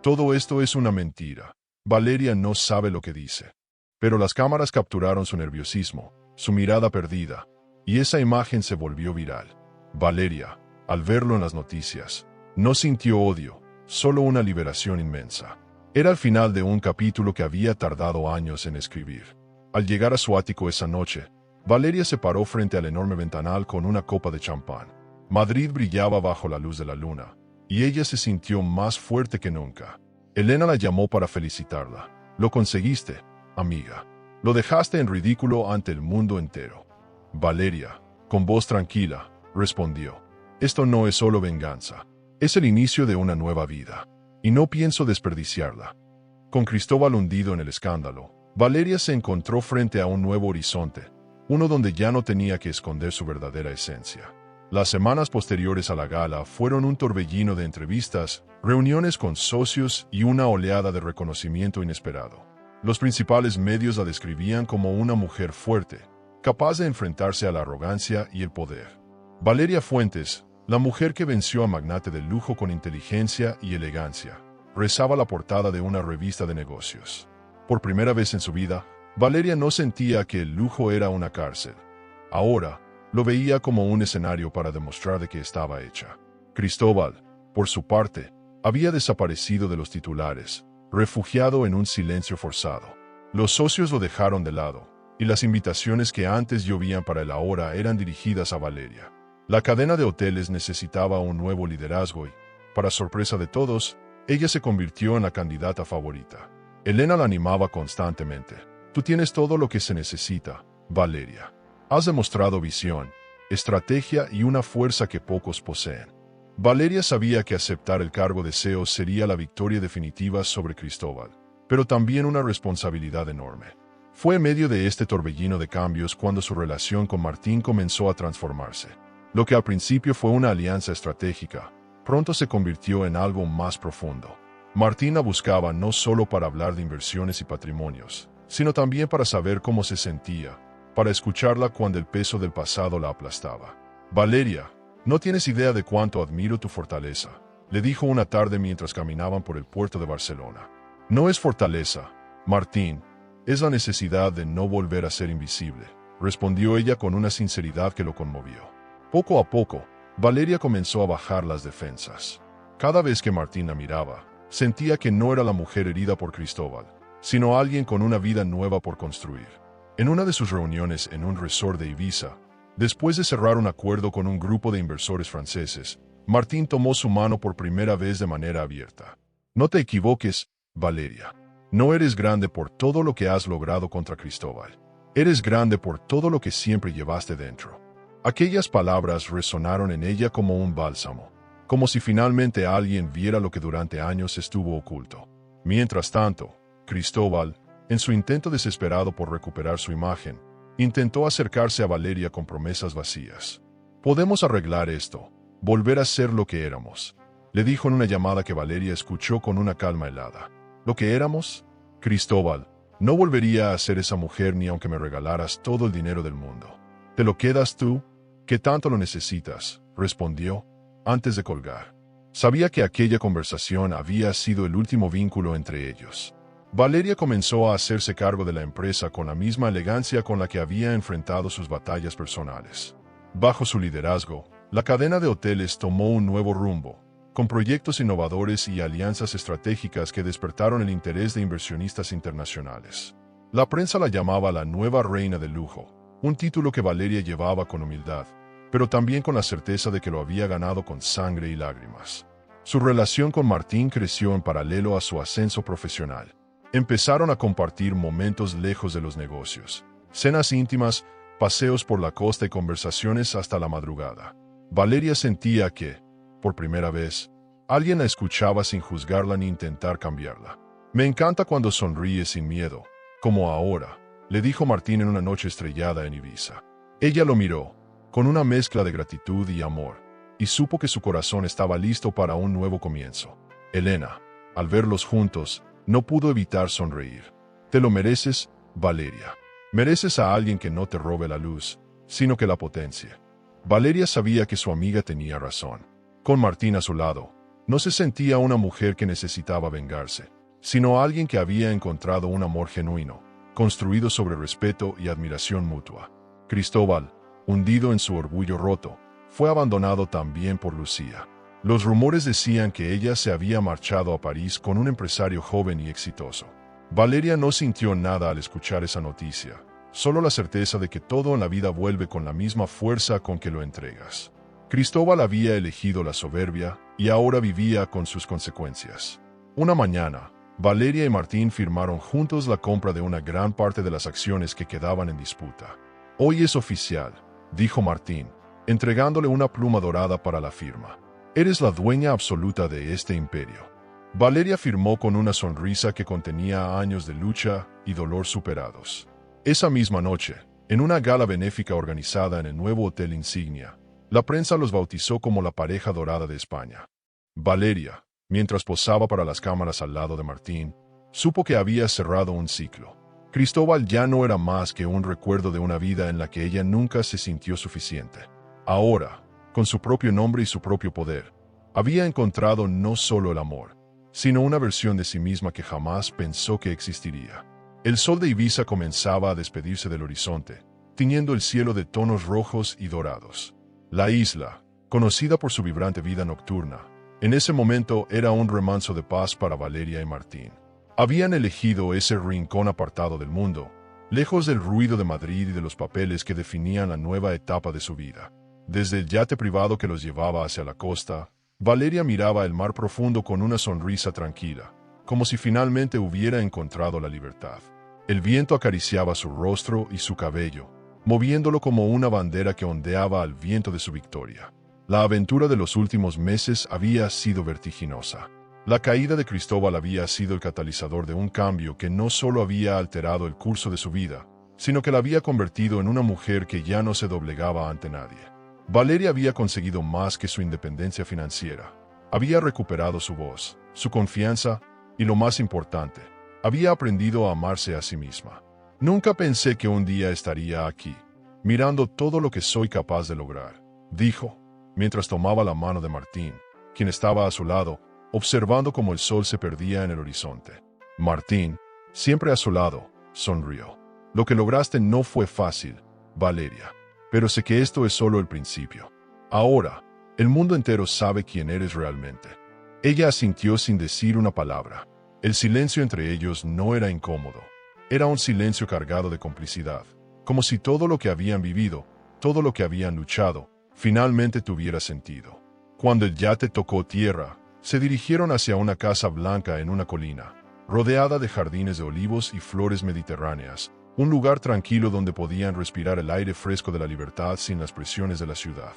«Todo esto es una mentira. Valeria no sabe lo que dice». Pero las cámaras capturaron su nerviosismo, su mirada perdida, y esa imagen se volvió viral. Valeria, al verlo en las noticias, no sintió odio, solo una liberación inmensa. Era el final de un capítulo que había tardado años en escribir. Al llegar a su ático esa noche, Valeria se paró frente al enorme ventanal con una copa de champán. Madrid brillaba bajo la luz de la luna, y ella se sintió más fuerte que nunca. Elena la llamó para felicitarla. «Lo conseguiste, amiga. Lo dejaste en ridículo ante el mundo entero». Valeria, con voz tranquila, respondió: «Esto no es solo venganza. Es el inicio de una nueva vida». y no pienso desperdiciarla. Con Cristóbal hundido en el escándalo, Valeria se encontró frente a un nuevo horizonte, uno donde ya no tenía que esconder su verdadera esencia. Las semanas posteriores a la gala fueron un torbellino de entrevistas, reuniones con socios y una oleada de reconocimiento inesperado. Los principales medios la describían como una mujer fuerte, capaz de enfrentarse a la arrogancia y el poder. Valeria Fuentes, la mujer que venció a magnate del lujo con inteligencia y elegancia, rezaba la portada de una revista de negocios. Por primera vez en su vida, Valeria no sentía que el lujo era una cárcel. Ahora, lo veía como un escenario para demostrar de qué estaba hecha. Cristóbal, por su parte, había desaparecido de los titulares, refugiado en un silencio forzado. Los socios lo dejaron de lado, y las invitaciones que antes llovían para él ahora eran dirigidas a Valeria. La cadena de hoteles necesitaba un nuevo liderazgo y, para sorpresa de todos, ella se convirtió en la candidata favorita. Elena la animaba constantemente. Tú tienes todo lo que se necesita, Valeria. Has demostrado visión, estrategia y una fuerza que pocos poseen. Valeria sabía que aceptar el cargo de CEO sería la victoria definitiva sobre Cristóbal, pero también una responsabilidad enorme. Fue en medio de este torbellino de cambios cuando su relación con Martín comenzó a transformarse. Lo que al principio fue una alianza estratégica, pronto se convirtió en algo más profundo. Martín la buscaba no solo para hablar de inversiones y patrimonios, sino también para saber cómo se sentía, para escucharla cuando el peso del pasado la aplastaba. Valeria, no tienes idea de cuánto admiro tu fortaleza, le dijo una tarde mientras caminaban por el puerto de Barcelona. No es fortaleza, Martín, es la necesidad de no volver a ser invisible, respondió ella con una sinceridad que lo conmovió. Poco a poco, Valeria comenzó a bajar las defensas. Cada vez que Martín la miraba, sentía que no era la mujer herida por Cristóbal, sino alguien con una vida nueva por construir. En una de sus reuniones en un resort de Ibiza, después de cerrar un acuerdo con un grupo de inversores franceses, Martín tomó su mano por primera vez de manera abierta. No te equivoques, Valeria. No eres grande por todo lo que has logrado contra Cristóbal. Eres grande por todo lo que siempre llevaste dentro. Aquellas palabras resonaron en ella como un bálsamo, como si finalmente alguien viera lo que durante años estuvo oculto. Mientras tanto, Cristóbal, en su intento desesperado por recuperar su imagen, intentó acercarse a Valeria con promesas vacías. Podemos arreglar esto, volver a ser lo que éramos, le dijo en una llamada que Valeria escuchó con una calma helada. ¿Lo que éramos? Cristóbal, no volvería a ser esa mujer ni aunque me regalaras todo el dinero del mundo. ¿Te lo quedas tú? ¿Qué tanto lo necesitas?, respondió, antes de colgar. Sabía que aquella conversación había sido el último vínculo entre ellos. Valeria comenzó a hacerse cargo de la empresa con la misma elegancia con la que había enfrentado sus batallas personales. Bajo su liderazgo, la cadena de hoteles tomó un nuevo rumbo, con proyectos innovadores y alianzas estratégicas que despertaron el interés de inversionistas internacionales. La prensa la llamaba la nueva reina del lujo, un título que Valeria llevaba con humildad, pero también con la certeza de que lo había ganado con sangre y lágrimas. Su relación con Martín creció en paralelo a su ascenso profesional. Empezaron a compartir momentos lejos de los negocios, cenas íntimas, paseos por la costa y conversaciones hasta la madrugada. Valeria sentía que, por primera vez, alguien la escuchaba sin juzgarla ni intentar cambiarla. Me encanta cuando sonríe sin miedo, como ahora, le dijo Martín en una noche estrellada en Ibiza. Ella lo miró, con una mezcla de gratitud y amor, y supo que su corazón estaba listo para un nuevo comienzo. Elena, al verlos juntos, no pudo evitar sonreír. Te lo mereces, Valeria. Mereces a alguien que no te robe la luz, sino que la potencie. Valeria sabía que su amiga tenía razón. Con Martín a su lado, no se sentía una mujer que necesitaba vengarse, sino alguien que había encontrado un amor genuino, construido sobre respeto y admiración mutua. Cristóbal, hundido en su orgullo roto, fue abandonado también por Lucía. Los rumores decían que ella se había marchado a París con un empresario joven y exitoso. Valeria no sintió nada al escuchar esa noticia, solo la certeza de que todo en la vida vuelve con la misma fuerza con que lo entregas. Cristóbal había elegido la soberbia y ahora vivía con sus consecuencias. Una mañana, Valeria y Martín firmaron juntos la compra de una gran parte de las acciones que quedaban en disputa. Hoy es oficial, dijo Martín, entregándole una pluma dorada para la firma. Eres la dueña absoluta de este imperio. Valeria firmó con una sonrisa que contenía años de lucha y dolor superados. Esa misma noche, en una gala benéfica organizada en el nuevo Hotel Insignia, la prensa los bautizó como la pareja dorada de España. Valeria, mientras posaba para las cámaras al lado de Martín, supo que había cerrado un ciclo. Cristóbal ya no era más que un recuerdo de una vida en la que ella nunca se sintió suficiente. Ahora, con su propio nombre y su propio poder, había encontrado no solo el amor, sino una versión de sí misma que jamás pensó que existiría. El sol de Ibiza comenzaba a despedirse del horizonte, tiñendo el cielo de tonos rojos y dorados. La isla, conocida por su vibrante vida nocturna, en ese momento era un remanso de paz para Valeria y Martín. Habían elegido ese rincón apartado del mundo, lejos del ruido de Madrid y de los papeles que definían la nueva etapa de su vida. Desde el yate privado que los llevaba hacia la costa, Valeria miraba el mar profundo con una sonrisa tranquila, como si finalmente hubiera encontrado la libertad. El viento acariciaba su rostro y su cabello, moviéndolo como una bandera que ondeaba al viento de su victoria. La aventura de los últimos meses había sido vertiginosa. La caída de Cristóbal había sido el catalizador de un cambio que no solo había alterado el curso de su vida, sino que la había convertido en una mujer que ya no se doblegaba ante nadie. Valeria había conseguido más que su independencia financiera. Había recuperado su voz, su confianza y, lo más importante, había aprendido a amarse a sí misma. Nunca pensé que un día estaría aquí, mirando todo lo que soy capaz de lograr, dijo, mientras tomaba la mano de Martín, quien estaba a su lado, observando cómo el sol se perdía en el horizonte. Martín, siempre a su lado, sonrió. Lo que lograste no fue fácil, Valeria, pero sé que esto es solo el principio. Ahora, el mundo entero sabe quién eres realmente. Ella asintió sin decir una palabra. El silencio entre ellos no era incómodo. Era un silencio cargado de complicidad, como si todo lo que habían vivido, todo lo que habían luchado, finalmente tuviera sentido. Cuando el yate tocó tierra, se dirigieron hacia una casa blanca en una colina, rodeada de jardines de olivos y flores mediterráneas, un lugar tranquilo donde podían respirar el aire fresco de la libertad sin las presiones de la ciudad.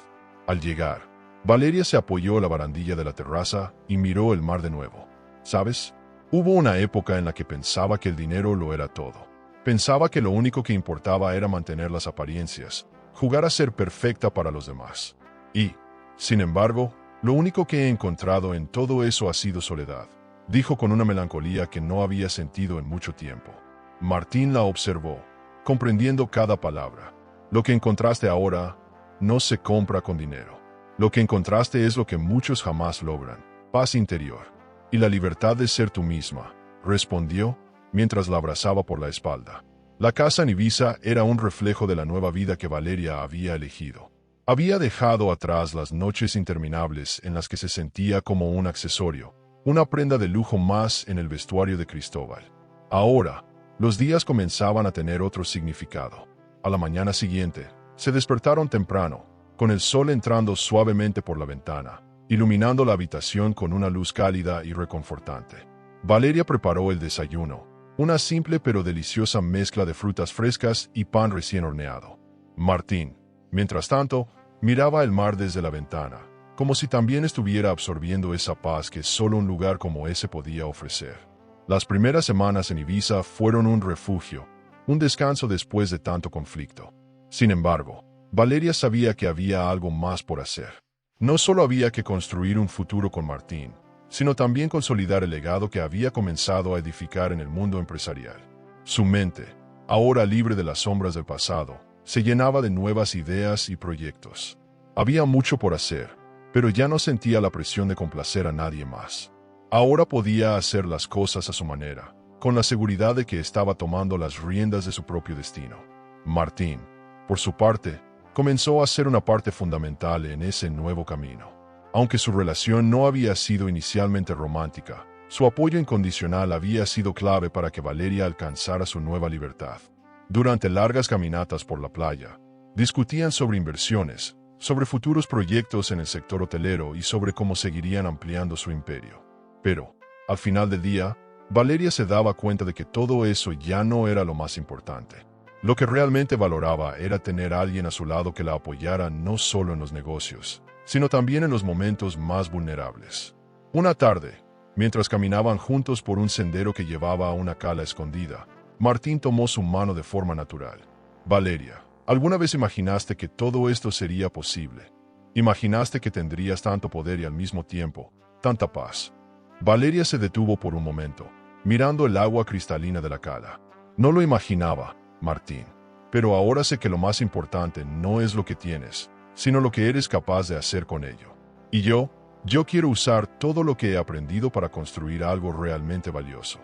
Al llegar, Valeria se apoyó a la barandilla de la terraza y miró el mar de nuevo. ¿Sabes? Hubo una época en la que pensaba que el dinero lo era todo. Pensaba que lo único que importaba era mantener las apariencias, jugar a ser perfecta para los demás. Y, sin embargo, lo único que he encontrado en todo eso ha sido soledad, dijo con una melancolía que no había sentido en mucho tiempo. Martín la observó, comprendiendo cada palabra. Lo que encontraste ahora no se compra con dinero. Lo que encontraste es lo que muchos jamás logran, paz interior y la libertad de ser tú misma, respondió, mientras la abrazaba por la espalda. La casa en Ibiza era un reflejo de la nueva vida que Valeria había elegido. Había dejado atrás las noches interminables en las que se sentía como un accesorio, una prenda de lujo más en el vestuario de Cristóbal. Ahora, los días comenzaban a tener otro significado. A la mañana siguiente, se despertaron temprano, con el sol entrando suavemente por la ventana, iluminando la habitación con una luz cálida y reconfortante. Valeria preparó el desayuno, una simple pero deliciosa mezcla de frutas frescas y pan recién horneado. Martín, mientras tanto, miraba el mar desde la ventana, como si también estuviera absorbiendo esa paz que solo un lugar como ese podía ofrecer. Las primeras semanas en Ibiza fueron un refugio, un descanso después de tanto conflicto. Sin embargo, Valeria sabía que había algo más por hacer. No solo había que construir un futuro con Martín, sino también consolidar el legado que había comenzado a edificar en el mundo empresarial. Su mente, ahora libre de las sombras del pasado, se llenaba de nuevas ideas y proyectos. Había mucho por hacer, pero ya no sentía la presión de complacer a nadie más. Ahora podía hacer las cosas a su manera, con la seguridad de que estaba tomando las riendas de su propio destino. Martín, por su parte, comenzó a ser una parte fundamental en ese nuevo camino. Aunque su relación no había sido inicialmente romántica, su apoyo incondicional había sido clave para que Valeria alcanzara su nueva libertad. Durante largas caminatas por la playa, discutían sobre inversiones, sobre futuros proyectos en el sector hotelero y sobre cómo seguirían ampliando su imperio. Pero, al final del día, Valeria se daba cuenta de que todo eso ya no era lo más importante. Lo que realmente valoraba era tener a alguien a su lado que la apoyara no solo en los negocios, sino también en los momentos más vulnerables. Una tarde, Mientras caminaban juntos por un sendero que llevaba a una cala escondida, Martín tomó su mano de forma natural. Valeria, ¿alguna vez imaginaste que todo esto sería posible? ¿Imaginaste que tendrías tanto poder y al mismo tiempo, tanta paz? Valeria se detuvo por un momento, mirando el agua cristalina de la cala. No lo imaginaba, Martín. Pero ahora sé que lo más importante no es lo que tienes, sino lo que eres capaz de hacer con ello. Y yo quiero usar todo lo que he aprendido para construir algo realmente valioso.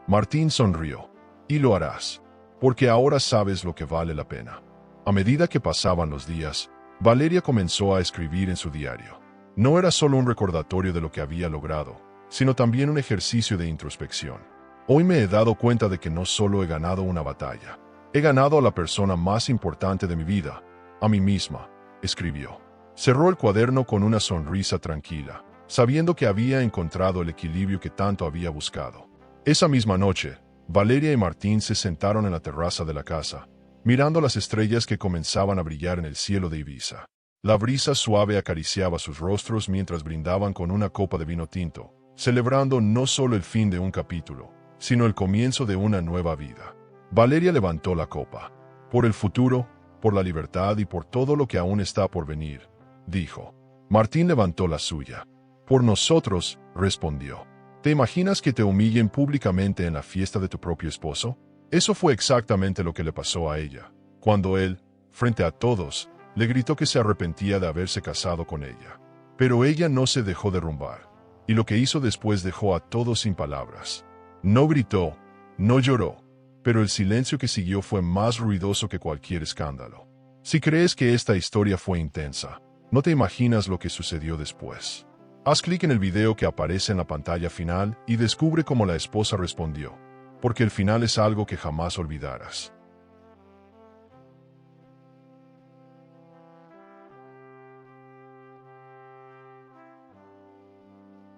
Martín sonrió. Y lo harás, porque ahora sabes lo que vale la pena. A medida que pasaban los días, Valeria comenzó a escribir en su diario. No era solo un recordatorio de lo que había logrado, sino también un ejercicio de introspección. Hoy me he dado cuenta de que no solo he ganado una batalla, he ganado a la persona más importante de mi vida, a mí misma, escribió. Cerró el cuaderno con una sonrisa tranquila, sabiendo que había encontrado el equilibrio que tanto había buscado. Esa misma noche, Valeria y Martín se sentaron en la terraza de la casa, mirando las estrellas que comenzaban a brillar en el cielo de Ibiza. La brisa suave acariciaba sus rostros mientras brindaban con una copa de vino tinto, celebrando no solo el fin de un capítulo, sino el comienzo de una nueva vida. Valeria levantó la copa. Por el futuro, por la libertad y por todo lo que aún está por venir, dijo. Martín levantó la suya. Por nosotros, respondió. ¿Te imaginas que te humillen públicamente en la fiesta de tu propio esposo? Eso fue exactamente lo que le pasó a ella, cuando él, frente a todos, le gritó que se arrepentía de haberse casado con ella. Pero ella no se dejó derrumbar, y lo que hizo después dejó a todos sin palabras. No gritó, no lloró, pero el silencio que siguió fue más ruidoso que cualquier escándalo. Si crees que esta historia fue intensa, no te imaginas lo que sucedió después. Haz clic en el video que aparece en la pantalla final y descubre cómo la esposa respondió, porque el final es algo que jamás olvidarás.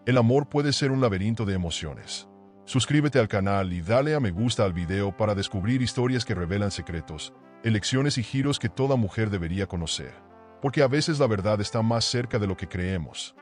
El amor puede ser un laberinto de emociones. Suscríbete al canal y dale a me gusta al video para descubrir historias que revelan secretos, elecciones y giros que toda mujer debería conocer. Porque a veces la verdad está más cerca de lo que creemos.